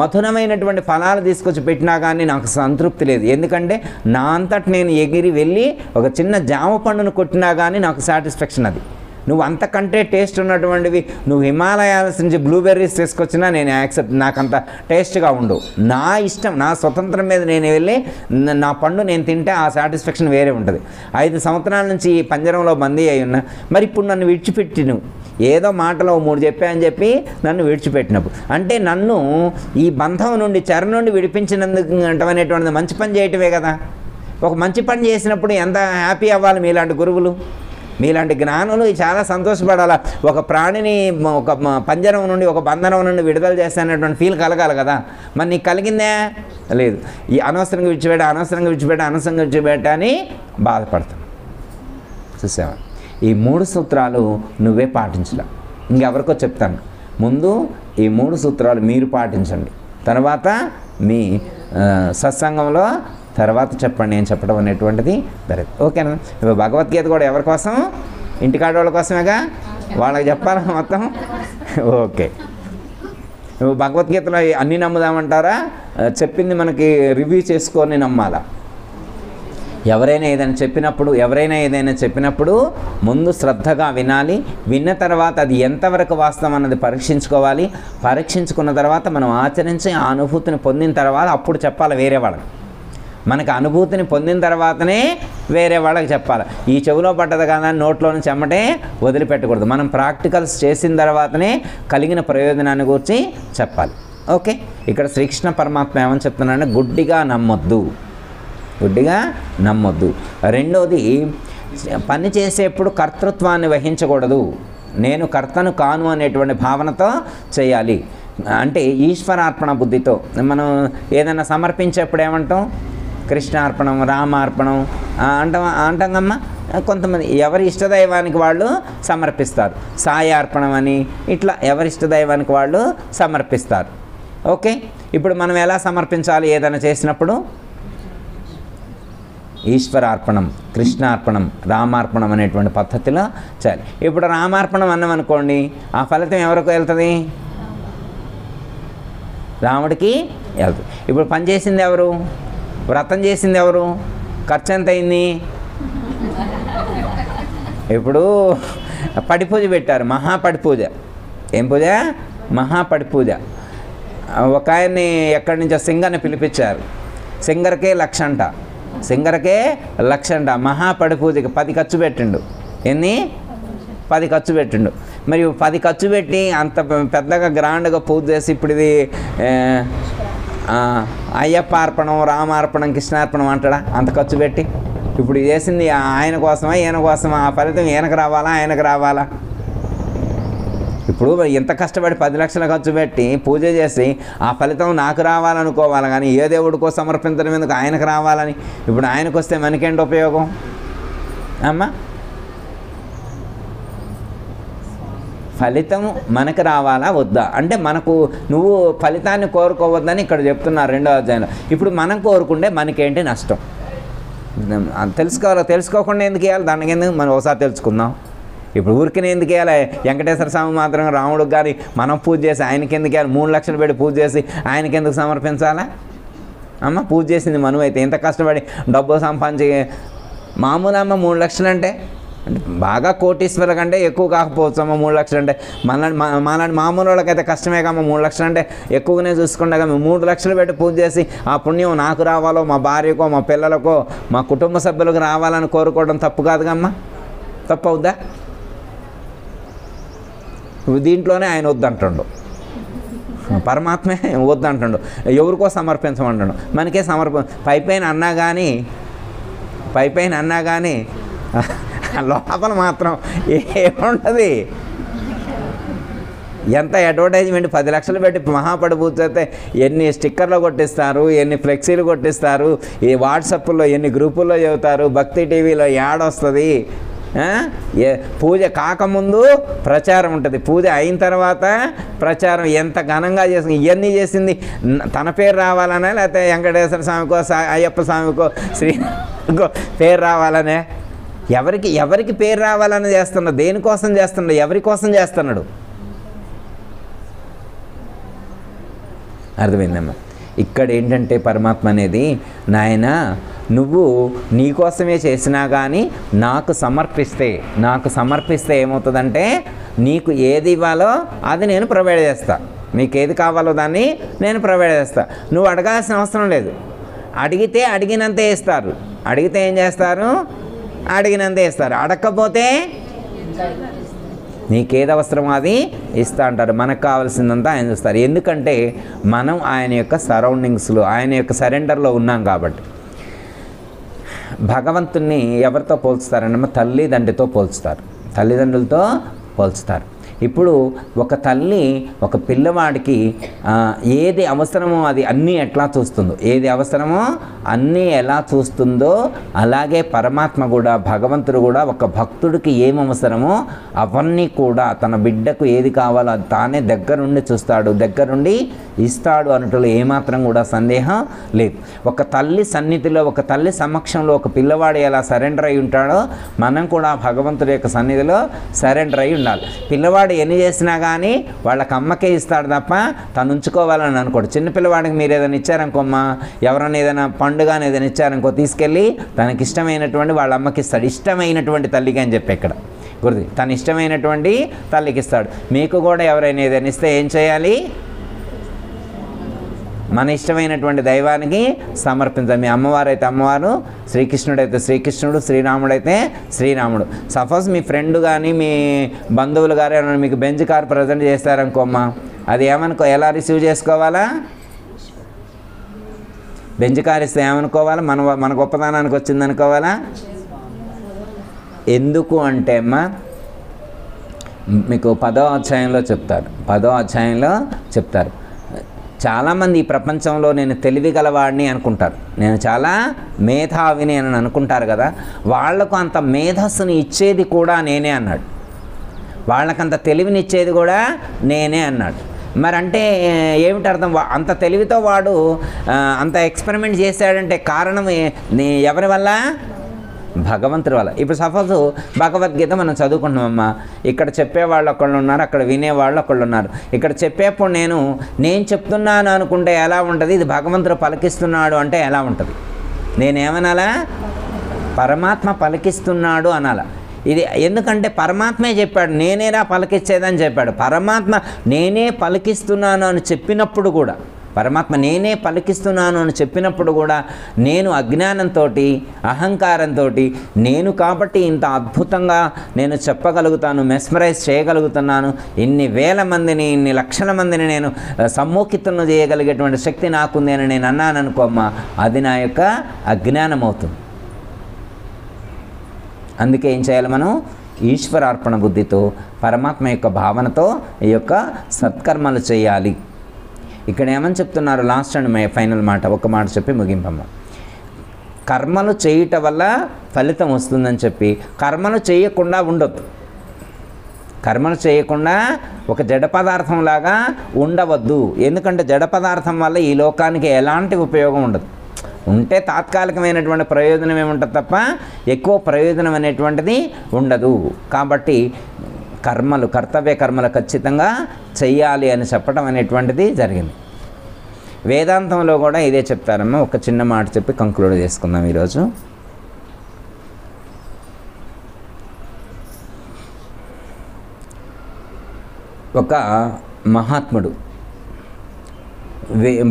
మధురమైనటువంటి ఫలాలు తీసుకొచ్చి పెట్టినా కానీ నాకు సంతృప్తి లేదు. ఎందుకంటే నా అంతటి నేను ఎగిరి వెళ్ళి ఒక చిన్న జామ పండును కొట్టినా కానీ నాకు సాటిస్ఫాక్షన్ అది. నువ్వు అంతకంటే టేస్ట్ ఉన్నటువంటివి నువ్వు హిమాలయాస్ నుంచి బ్లూబెర్రీస్ తీసుకొచ్చినా నేను యాక్సెప్ట్, నాకు అంత టేస్ట్గా ఉండవు. నా ఇష్టం, నా స్వతంత్రం మీద నేను వెళ్ళి నా పండు నేను తింటే ఆ సాటిస్ఫాక్షన్ వేరే ఉంటుంది. 5 సంవత్సరాల నుంచి ఈ పంజరంలో బందీ అయి ఉన్నా. మరి ఇప్పుడు నన్ను విడిచిపెట్టి నువ్వు ఏదో మాటలో 3 చెప్పాయని చెప్పి నన్ను విడిచిపెట్టినప్పుడు అంటే నన్ను ఈ బంధం నుండి, చెర నుండి విడిపించినందుకు అనేటువంటిది మంచి పని చేయటమే కదా. ఒక మంచి పని చేసినప్పుడు ఎంత హ్యాపీ అవ్వాలి మీలాంటి గురువులు, మీలాంటి జ్ఞానులు చాలా సంతోషపడాలా. ఒక ప్రాణిని ఒక పంజరం నుండి, ఒక బంధనం నుండి విడుదల చేస్తానటువంటి ఫీల్ కలగాలి కదా. మరి నీకు కలిగిందే లేదు. ఈ అనవసరంగా విడిచిపెట్ట అని బాధపడతాను. చూసావా? ఈ 3 సూత్రాలు నువ్వే పాటించలే, ఇంకెవరికో చెప్తాను. ముందు ఈ 3 సూత్రాలు మీరు పాటించండి, తర్వాత మీ సత్సంగంలో తర్వాత చెప్పండి. నేను చెప్పడం అనేటువంటిది జరగదు. ఓకేనా? ఇప్పుడు భగవద్గీత కూడా ఎవరి కోసం? ఇంటికాడ వాళ్ళ కోసమేగా, వాళ్ళకి చెప్పాలా మొత్తం? ఓకే. భగవద్గీతలో అన్నీ నమ్ముదామంటారా? చెప్పింది మనకి రివ్యూ చేసుకొని నమ్మాలా? ఎవరైనా ఏదైనా చెప్పినప్పుడు ముందు శ్రద్ధగా వినాలి. విన్న తర్వాత అది ఎంతవరకు వాస్తవం అన్నది పరీక్షించుకోవాలి. పరీక్షించుకున్న తర్వాత మనం ఆచరించి ఆ అనుభూతిని పొందిన తర్వాత అప్పుడు చెప్పాలి వేరే వాళ్ళకి. మనకు అనుభూతిని పొందిన తర్వాతనే వేరే వాళ్ళకి చెప్పాలి. ఈ చెవిలో పడ్డది కదా నోట్లో నుంచి చెమ్మటే వదిలిపెట్టకూడదు. మనం ప్రాక్టికల్స్ చేసిన తర్వాతనే కలిగిన ప్రయోజనాన్ని గురించి చెప్పాలి. ఓకే. ఇక్కడ శ్రీకృష్ణ పరమాత్మ ఏమని చెప్తున్నాడంటే గుడ్డిగా నమ్మొద్దు. రెండోది, పని చేసేప్పుడు కర్తృత్వాన్ని వహించకూడదు. నేను కర్తను కాను అనేటువంటి భావనతో చేయాలి. అంటే ఈశ్వరార్పణ బుద్ధితో మనం ఏదైనా సమర్పించేప్పుడు ఏమంటాం? కృష్ణార్పణం, రామార్పణం అంటామమ్మా. కొంతమంది ఎవరి ఇష్టదైవానికి వాళ్ళు సమర్పిస్తారు. సాయార్పణం అని ఇట్లా ఎవరి ఇష్టదైవానికి వాళ్ళు సమర్పిస్తారు. ఓకే. ఇప్పుడు మనం ఎలా సమర్పించాలి? ఏదైనా చేసినప్పుడు ఈశ్వరార్పణం, కృష్ణార్పణం, రామార్పణం అనేటువంటి పద్ధతిలో చేయాలి. ఇప్పుడు రామార్పణం అన్నామనుకోండి, ఆ ఫలితం ఎవరికి వెళ్తుంది? రాముడికి వెళ్తుంది. ఇప్పుడు పని చేసింది ఎవరు? వ్రతం చేసింది ఎవరు? ఖర్చు ఎంత అయింది? ఇప్పుడు పడిపూజ పెట్టారు, మహాపడిపూజ. ఏం పూజ? మహాపడిపూజ. ఒక ఆయన్ని ఎక్కడి నుంచో సింగర్ని పిలిపించారు. సింగర్కే 1,00,000 అంట. మహాపడిపూజకి 10 ఖర్చు పెట్టిండు. ఎన్ని? 10 ఖర్చు పెట్టిండు. మరి 10 ఖర్చు పెట్టి అంత పెద్దగా గ్రాండ్గా పూజ చేసి ఇప్పుడు ఇది అయ్యప్ప అర్పణం, రామార్పణం, కృష్ణార్పణం అంటాడా? అంత ఖర్చు పెట్టి ఇప్పుడు చేసింది ఆయన కోసమా ఈయన కోసమా? ఆ ఫలితం ఈయనకు రావాలా ఆయనకు రావాలా? ఇప్పుడు ఎంత కష్టపడి 10 లక్షలు ఖర్చు పెట్టి పూజ చేసి ఆ ఫలితం నాకు రావాలనుకోవాలి కానీ ఏ దేవుడికో సమర్పించడం ఎందుకు? ఆయనకు రావాలని. ఇప్పుడు ఆయనకు వస్తే మనకేంటి ఉపయోగం అమ్మా? ఫలితం మనకు రావాలా వద్దా అంటే నువ్వు ఫలితాన్ని కోరుకోవద్దని ఇక్కడ చెప్తున్నారు 2వ అధ్యాయంలో. ఇప్పుడు మనం కోరుకుంటే మనకేంటి నష్టం? తెలుసుకోకుండా ఎందుకు వేయాలి? దానికి ఎందుకు? మనం ఒకసారి తెలుసుకుందాం. ఇప్పుడు ఊరికనే ఎందుకు వేయాలి? వెంకటేశ్వర స్వామి మాత్రం రాముడికి కానీ మనం పూజ చేసి ఆయనకి ఎందుకు వేయాలి? 3 లక్షలు పెట్టి పూజ చేసి ఆయనకి ఎందుకు సమర్పించాలా అమ్మ? పూజ చేసింది మనం అయితే ఎంత కష్టపడి డబ్బు సంపాదించి మామూలు అమ్మ 3 లక్షలు అంటే బాగా కోటీశ్వరుల కంటే ఎక్కువ కాకపోవచ్చు అమ్మ 3 లక్షలు అంటే. మాలాంటి మామూలు వాళ్ళకైతే కష్టమే కమ్మ 3 లక్షలు అంటే ఎక్కువగానే చూసుకుంటే కానీ 3 లక్షలు పెట్టి పూజ చేసి ఆ పుణ్యం నాకు రావాలో, మా భార్యకో, మా పిల్లలకో, మా కుటుంబ సభ్యులకు రావాలని కోరుకోవడం తప్పు కాదుగా అమ్మ? తప్పు అవుద్దా? దీంట్లోనే ఆయన వద్దంటుండు. పరమాత్మే వద్దంటాడు, ఎవరికో సమర్పించమంటాడు. మనకే పైపైన అన్నా కానీ లోపల మాత్రం ఏముంటుంది. ఎంత అడ్వర్టైజ్మెంట్ 10 లక్షలు పెట్టి మహాపడి పూర్తయితే ఎన్ని స్టిక్కర్లు కొట్టిస్తారు, ఎన్ని ఫ్లెక్సీలు కొట్టిస్తారు, ఈ వాట్సాప్లో ఎన్ని గ్రూపుల్లో చెబుతారు, భక్తి టీవీలో యాడ్ వస్తుంది. పూజ కాకముందు ప్రచారం ఉంటుంది, పూజ అయిన తర్వాత ప్రచారం. ఎంత ఘనంగా చేసింది, ఇవన్నీ చేసింది తన పేరు రావాలనే, లేకపోతే వెంకటేశ్వర స్వామికో అయ్యప్ప స్వామికో శ్రీకో పేరు రావాలనే? ఎవరికి పేరు రావాలని చేస్తున్నాడు? దేనికోసం చేస్తున్నాడు? ఎవరి కోసం చేస్తున్నాడు? అర్థమైందమ్మా? ఇక్కడ ఏంటంటే పరమాత్మ అనేది, నాయన నువ్వు నీకోసమే చేసినా కానీ నాకు సమర్పిస్తే ఏమవుతుందంటే, నీకు ఏది ఇవ్వాలో అది నేను ప్రొవైడ్ చేస్తా. నీకు ఏది కావాలో దాన్ని నేను ప్రొవైడ్ చేస్తా. నువ్వు అడగాల్సిన అవసరం లేదు. అడిగితే అడిగినంతే ఇస్తారు. అడిగితే ఏం చేస్తారు? అడిగినంతే ఇస్తారు. అడగకపోతే నీకేది అవసరమో అది ఇస్తా అంటారు. మనకు కావాల్సిందంతా ఆయన చూస్తారు. ఎందుకంటే మనం ఆయన యొక్క సరౌండింగ్స్లో, ఆయన యొక్క సరెండర్లో ఉన్నాం కాబట్టి. భగవంతుణ్ణి ఎవరితో పోల్చుతారన్నమా? తల్లిదండ్రులతో పోల్చుతారు. ఇప్పుడు ఒక తల్లి ఒక పిల్లవాడికి ఏది అవసరమో అది అన్నీ ఎట్లా చూస్తుందో, ఏది అవసరమో అన్నీ ఎలా చూస్తుందో, అలాగే పరమాత్మ కూడా, భగవంతుడు కూడా ఒక భక్తుడికి ఏం అవసరమో అవన్నీ కూడా తన బిడ్డకు ఏది కావాలో అది తానే దగ్గరుండి చూస్తాడు, దగ్గరుండి ఇస్తాడు అనటంలో ఏమాత్రం కూడా సందేహం లేదు. ఒక తల్లి సన్నిధిలో, ఒక తల్లి సమక్షంలో ఒక పిల్లవాడు ఎలా సరెండర్ అయి ఉంటాడో మనం కూడా భగవంతుడి యొక్క సన్నిధిలో సరెండర్ అయి ఉండాలి. పిల్లవాడు ఎన్ని చేసినా కానీ వాళ్ళకి అమ్మకే ఇస్తాడు తప్ప తను ఉంచుకోవాలని అనుకోడు. చిన్నపిల్లవాడికి మీరు ఏదైనా ఇచ్చారనుకోమ్మా, ఎవరైనా ఏదైనా పండుగని ఏదైనా ఇచ్చారనుకో, తీసుకెళ్ళి తనకి ఇష్టమైనటువంటి వాళ్ళ అమ్మకి ఇస్తాడు. ఇష్టమైనటువంటి తల్లికి అని చెప్పి ఇక్కడ గుర్తు, తను ఇష్టమైనటువంటి తల్లికి ఇస్తాడు. మీకు కూడా ఎవరైనా ఏదైనా ఇస్తే ఏం చేయాలి? మన ఇష్టమైనటువంటి దైవానికి సమర్పించాలి. మీ అమ్మవారైతే అమ్మవారు, శ్రీకృష్ణుడైతే శ్రీకృష్ణుడు, శ్రీరాముడైతే శ్రీరాముడు. సపోజ్ మీ ఫ్రెండ్ కానీ మీ బంధువులు కానీ ఏమైనా మీకు బెంజ్ కార్ ప్రజెంట్ చేస్తారనుకోమ్మా, అది ఎలా రిసీవ్ చేసుకోవాలా? బెంజ్ కార్ ఇస్తే ఏమనుకోవాలా? మన గొప్పతనానికి వచ్చింది అనుకోవాలా? ఎందుకు అంటే అమ్మా, మీకు 10వ అధ్యాయంలో చెప్తారు. చాలామంది ఈ ప్రపంచంలో నేను తెలివి గలవాడిని అనుకుంటారు, నేను చాలా మేధావిని అని అనుకుంటారు కదా. వాళ్లకు అంత మేధస్సుని ఇచ్చేది కూడా నేనే అన్నాడు. వాళ్ళకంత తెలివినిచ్చేది కూడా నేనే అన్నాడు. మరి అంటే ఏమిటి అర్థం? అంత తెలివితో వాడు అంత ఎక్స్పెరిమెంట్ చేశాడంటే కారణం ఎవరి వల్ల? భగవంతుడి వల్ల. ఇప్పుడు సపోజ్ భగవద్గీత మనం చదువుకుంటున్నామమ్మా, ఇక్కడ చెప్పేవాళ్ళు ఒకళ్ళు ఉన్నారు, అక్కడ వినేవాళ్ళు ఒకళ్ళు ఉన్నారు. ఇక్కడ చెప్పేప్పుడు నేను చెప్తున్నాను అనుకుంటే ఎలా ఉంటుంది? ఇది భగవంతుడు పలికిస్తున్నాడు అంటే ఎలా ఉంటుంది? నేనేమనాలా? పరమాత్మ పలికిస్తున్నాడు అనాలా. ఇది ఎందుకంటే పరమాత్మే చెప్పాడు, నేనేరా పలికిచ్చేదని చెప్పాడు. పరమాత్మ నేనే పలికిస్తున్నాను అని చెప్పినప్పుడు కూడా, నేను అజ్ఞానంతో, అహంకారంతో, నేను కాబట్టి ఇంత అద్భుతంగా నేను చెప్పగలుగుతాను, మెస్మరైజ్ చేయగలుగుతున్నాను, ఇన్ని వేల మందిని, ఇన్ని లక్షల మందిని నేను సమ్మోహితం చేయగలిగేటువంటి శక్తి నాకుంది అని నేను అన్నాను అనుకోమ్మా, అది నా యొక్క అజ్ఞానం అవుతుంది. అందుకే ఏం చేయాలి? మనం ఈశ్వరార్పణ బుద్ధితో, పరమాత్మ యొక్క భావనతో ఈ యొక్క సత్కర్మలు చేయాలి. ఇక్కడ ఏమని చెప్తున్నారు? లాస్ట్ అండ్ ఫైనల్ మాట, ఒక మాట చెప్పి ముగింపమ్మ. కర్మలు చేయటం వల్ల ఫలితం వస్తుందని చెప్పి కర్మలు చేయకుండా ఉండొద్దు. కర్మలు చేయకుండా ఒక జడ పదార్థంలాగా ఉండవద్దు. ఎందుకంటే జడ పదార్థం వల్ల ఈ లోకానికి ఎలాంటి ఉపయోగం ఉండదు. ఉంటే తాత్కాలికమైనటువంటి ప్రయోజనం ఏముంటుంది తప్ప ఎక్కువ ప్రయోజనం అనేటువంటిది ఉండదు. కాబట్టి కర్తవ్య కర్మలు ఖచ్చితంగా చెయ్యాలి అని చెప్పడం అనేటువంటిది జరిగింది. వేదాంతంలో కూడా ఇదే చెప్తారమ్మా. ఒక చిన్న మాట చెప్పి కంక్లూడ్ చేసుకుందాం ఈరోజు. ఒక మహాత్ముడు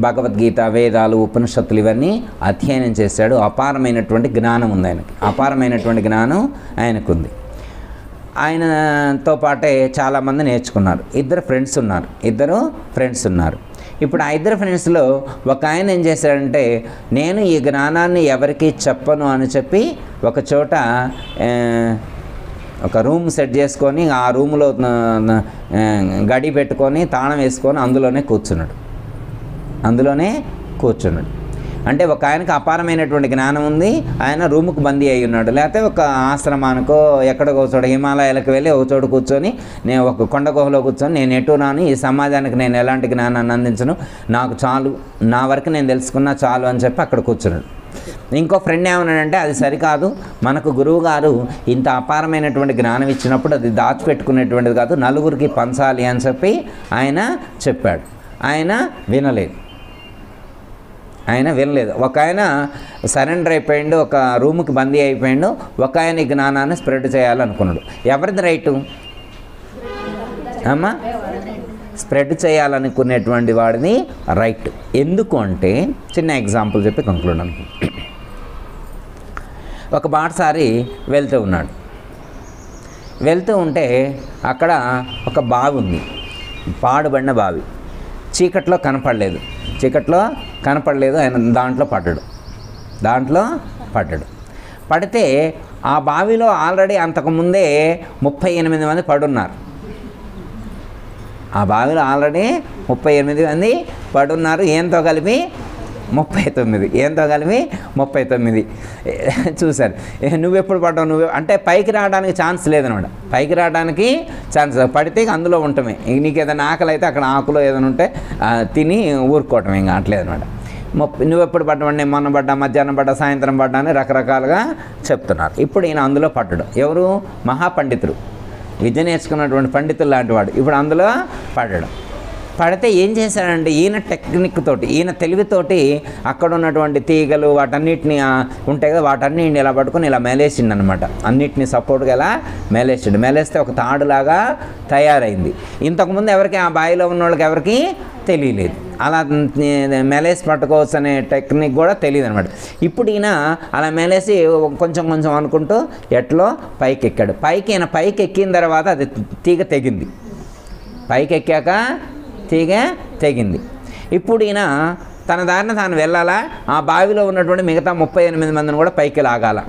భగవద్గీత, వేదాలు, ఉపనిషత్తులు ఇవన్నీ అధ్యయనం చేశాడు. అపారమైనటువంటి జ్ఞానం ఉంది ఆయనకి, అపారమైనటువంటి జ్ఞానం ఆయనకుంది. ఆయనతో పాటే చాలామంది నేర్చుకున్నారు. ఇద్దరు ఫ్రెండ్స్ ఉన్నారు. ఇప్పుడు ఆ ఇద్దరు ఫ్రెండ్స్లో ఒక ఆయన ఏం చేశాడంటే, నేను ఈ జ్ఞానాన్ని ఎవరికి చెప్పను అని చెప్పి ఒక చోట ఒక రూమ్ సెట్ చేసుకొని ఆ రూమ్లో గడి పెట్టుకొని తాళం వేసుకొని అందులోనే కూర్చున్నాడు. అంటే ఒక ఆయనకు అపారమైనటువంటి జ్ఞానం ఉంది, ఆయన రూముకు బందీ అయి ఉన్నాడు. లేకపోతే ఒక ఆశ్రమానికో ఎక్కడికో చోట హిమాలయాలకు వెళ్ళి ఒక చోట కూర్చొని, నేను ఒక కొండ గుహలో కూర్చొని నేను ఎటు రాను, ఈ సమాజానికి నేను ఎలాంటి జ్ఞానాన్ని అందించను, నాకు చాలు, నా వరకు నేను తెలుసుకున్నా చాలు అని చెప్పి అక్కడ కూర్చున్నాడు. ఇంకో ఫ్రెండ్ ఏమన్నాడంటే, అది సరికాదు, మనకు గురువు గారు ఇంత అపారమైనటువంటి జ్ఞానం ఇచ్చినప్పుడు అది దాచిపెట్టుకునేటువంటిది కాదు, నలుగురికి పంచాలి అని చెప్పి ఆయన చెప్పాడు. ఆయన వినలేదు. ఒక ఆయన సరెండర్ అయిపోయిండు, ఒక రూముకి బందీ అయిపోయిండు. ఒక ఆయన ఈ జ్ఞానాన్ని స్ప్రెడ్ చేయాలనుకున్నాడు. ఎవరిది రైటు అమ్మా? స్ప్రెడ్ చేయాలనుకునేటువంటి వాడిని రైట్. ఎందుకు అంటే చిన్న ఎగ్జాంపుల్ చెప్పి కంక్లూడ్ అనుకుంటా. ఒక బాటసారి వెళ్తూ ఉంటే అక్కడ ఒక బావి ఉంది, పాడుబడిన బావి. చీకట్లో కనపడలేదు. ఆయన దాంట్లో పడ్డాడు. పడితే ఆ బావిలో ఆల్రెడీ అంతకుముందే 38 మంది పడున్నారు. ఆ బావిలో ఆల్రెడీ 38 మంది పడున్నారు. ఏంతో కలిపి 39 చూశారు. నువ్వెప్పుడు పడ్డావు? అంటే పైకి రావడానికి ఛాన్స్ లేదనమాట. పడితే అందులో ఉండటమే. నీకు ఏదైనా ఆకలి అయితే అక్కడ ఆకులో ఏదైనా ఉంటే తిని ఊరుకోవటం, ఇంకా అట్లేదనమాట. నువ్వెప్పుడు పడ్డావు? నేను మొన్న పడ్డా, మధ్యాహ్నం పడ్డా, సాయంత్రం పడ్డా అని రకరకాలుగా చెప్తున్నారు. ఇప్పుడు ఈయన అందులో పడ్డాడు. ఎవరు? మహాపండితుడు, విద్య నేర్చుకున్నటువంటి పండితులు లాంటి వాడు. ఇప్పుడు అందులో పడితే ఏం చేశాడంటే, ఈయన టెక్నిక్ తోటి, ఈయన తెలివితోటి అక్కడ ఉన్నటువంటి తీగలు వాటన్నిటిని ఉంటాయి కదా, వాటన్నిటిని ఇలా పట్టుకొని ఇలా మేలేసిండు అనమాట. అన్నిటిని సపోర్ట్గా ఇలా మేలేస్తే ఒక తాడులాగా తయారైంది. ఇంతకుముందు ఎవరికి, ఆ బావిలో ఉన్న వాళ్ళకి ఎవరికి తెలియలేదు. అలా మెలేసి పట్టుకోవచ్చు అనే టెక్నిక్ కూడా తెలియదు అనమాట. ఇప్పుడు ఈయన అలా మెలేసి కొంచెం అనుకుంటూ ఎట్లో పైకి ఎక్కాడు. పైకి ఎక్కిన తర్వాత అది తీగ తెగింది. పైకి ఎక్కాక తీగ తెగింది. ఇప్పుడు ఈయన తన దారిన తాను వెళ్ళాలా, ఆ బావిలో ఉన్నటువంటి మిగతా 38 మందిని కూడా పైకి లాగాల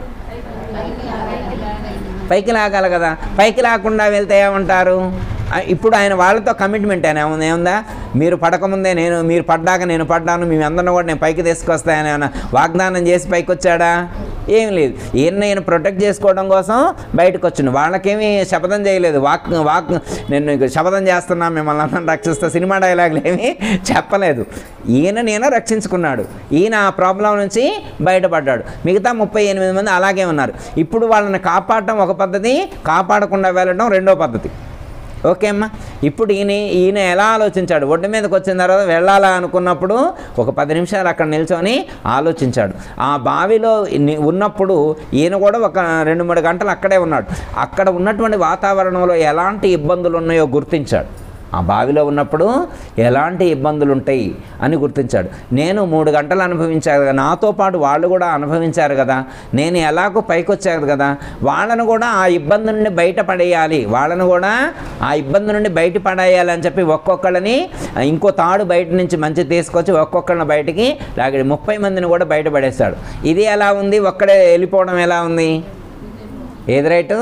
కదా. పైకి లాగకుండా వెళ్తే ఏమంటారు? ఇప్పుడు ఆయన వాళ్ళతో కమిట్మెంట్ ఏముందా? మీరు పడకముందే మీరు పడ్డాక నేను పడ్డాను, మీ అందరిని కూడా నేను పైకి తీసుకొస్తాయని ఏమైనా వాగ్దానం చేసి పైకి వచ్చాడా? ఏం లేదు. ఈయన ప్రొటెక్ట్ చేసుకోవడం కోసం బయటకు వచ్చిండు. వాళ్ళకేమీ శపథం చేయలేదు. నేను శపథం చేస్తున్నా, మిమ్మల్ని అందరిని రక్షిస్తా, సినిమా డైలాగులు ఏమీ చెప్పలేదు. నేను రక్షించుకున్నాడు. ఈయన ఆ ప్రాబ్లం నుంచి బయటపడ్డాడు. మిగతా 38 మంది అలాగే ఉన్నారు. ఇప్పుడు వాళ్ళని కాపాడటం ఒక పద్ధతి, కాపాడకుండా వెళ్ళడం రెండో పద్ధతి. ఓకే అమ్మా. ఇప్పుడు ఈయన ఎలా ఆలోచించాడు? ఒడ్డు మీదకి వచ్చిన తర్వాత వెళ్ళాలా అనుకున్నప్పుడు ఒక 10 నిమిషాలు అక్కడ నిల్చొని ఆలోచించాడు. ఆ బావిలో ఉన్నప్పుడు ఈయన కూడా ఒక 2-3 గంటలు అక్కడే ఉన్నాడు. అక్కడ ఉన్నటువంటి వాతావరణంలో ఎలాంటి ఇబ్బందులు ఉన్నాయో గుర్తించాడు. ఆ బావిలో ఉన్నప్పుడు ఎలాంటి ఇబ్బందులు ఉంటాయి అని గుర్తించాడు. నేను 3 గంటలు అనుభవించాను కదా, నాతో పాటు వాళ్ళు కూడా అనుభవించారు కదా, నేను ఎలాగో పైకి వచ్చాను కదా, వాళ్ళను కూడా ఆ ఇబ్బంది నుండి బయటపడేయాలి అని చెప్పి ఒక్కొక్కళ్ళని ఇంకో తాడు బయట నుంచి మంచి తీసుకొచ్చి ఒక్కొక్కళ్ళని బయటికి లాగి 30 మందిని కూడా బయటపడేస్తాడు. ఇది ఎలా ఉంది? ఒక్కడే వెళ్ళిపోవడం ఎలా ఉంది? ఏది రైటు?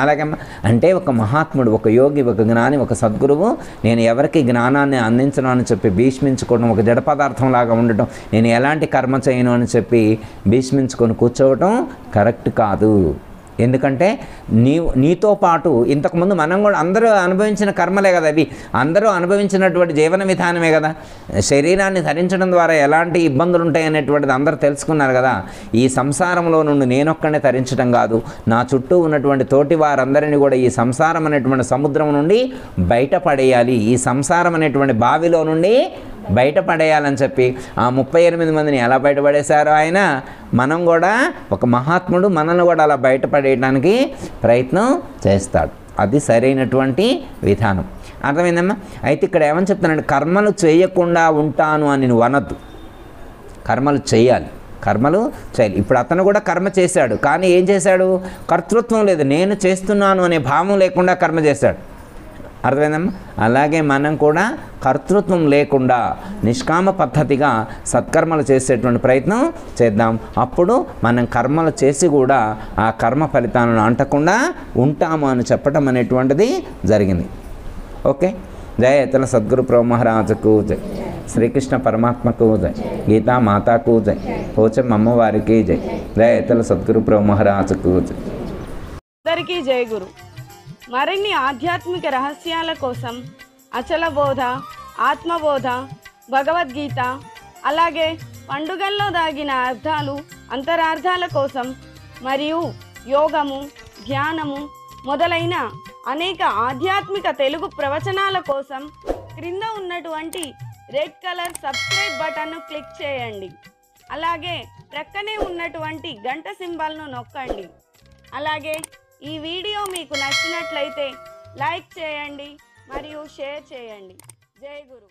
అలాగమ్మా. అంటే ఒక మహాత్ముడు, ఒక యోగి, ఒక జ్ఞాని, ఒక సద్గురువు నేను ఎవరికి జ్ఞానాన్ని అందించను అని చెప్పి భీష్మించుకోవడం, ఒక జడ పదార్థం లాగా ఉండటం, నేను ఎలాంటి కర్మ చేయను అని చెప్పి భీష్మించుకొని కూర్చోవటం కరెక్ట్ కాదు. ఎందుకంటే నీతో పాటు ఇంతకుముందు మనం కూడా అందరూ అనుభవించిన కర్మలే కదా అవి, అందరూ అనుభవించినటువంటి జీవన విధానమే కదా. శరీరాన్ని ధరించడం ద్వారా ఎలాంటి ఇబ్బందులు ఉంటాయి అనేటువంటిది అందరూ తెలుసుకున్నారు కదా. ఈ సంసారంలో నుండి నేనొక్కడే తరించడం కాదు, నా చుట్టూ ఉన్నటువంటి తోటి వారందరినీ కూడా ఈ సంసారం అనేటువంటి సముద్రం నుండి బయటపడేయాలి, ఈ సంసారం అనేటువంటి బావిలో నుండి బయటపడేయాలని చెప్పి ఆ 38 మందిని ఎలా బయటపడేశారో ఆయన, మనం కూడా ఒక మహాత్ముడు మనల్ని కూడా అలా బయటపడేయడానికి ప్రయత్నం చేస్తాడు. అది సరైనటువంటి విధానం. అర్థమైందమ్మా? అయితే ఇక్కడ ఏమని చెప్తున్నాడు? కర్మలు చేయకుండా ఉంటాను అని నువ్వు అనద్దు. కర్మలు చేయాలి, కర్మలు చేయాలి. ఇప్పుడు అతను కూడా కర్మ చేశాడు, కానీ ఏం చేశాడు? కర్తృత్వం లేదు, నేను చేస్తున్నాను అనే భావం లేకుండా కర్మ చేశాడు. అర్థమైందమ్మా? అలాగే మనం కూడా కర్తృత్వం లేకుండా నిష్కామ పద్ధతిగా సత్కర్మలు చేసేటువంటి ప్రయత్నం చేద్దాం. అప్పుడు మనం కర్మలు చేసి కూడా ఆ కర్మ ఫలితాలను అంటకుండా ఉంటాము అని చెప్పడం అనేటువంటిది జరిగింది. ఓకే. జయ ఇతల సద్గురు ప్రభు మహారాజుకు జై, శ్రీకృష్ణ పరమాత్మకు జై, గీతా మాతాకు జై, పోచం అమ్మవారికి జై. జయ ఇతల సద్గురు ప్రభు మహారాజుకు జై. అందరికీ జై గురు. మరిన్ని ఆధ్యాత్మిక రహస్యాల కోసం అచల బోధ, ఆత్మబోధ, భగవద్గీత, అలాగే పండుగల్లో దాగిన అర్థాలు, అంతరార్థాల కోసం మరియు యోగము, ధ్యానము మొదలైన అనేక ఆధ్యాత్మిక తెలుగు ప్రవచనాల కోసం క్రింద ఉన్నటువంటి రెడ్ కలర్ సబ్స్క్రైబ్ బటన్ను క్లిక్ చేయండి. అలాగే ప్రక్కనే ఉన్నటువంటి గంట సింబల్ను నొక్కండి. అలాగే ఈ వీడియో మీకు నచ్చినట్లయితే లైక్ చేయండి మరియు షేర్ చేయండి. జై గురు.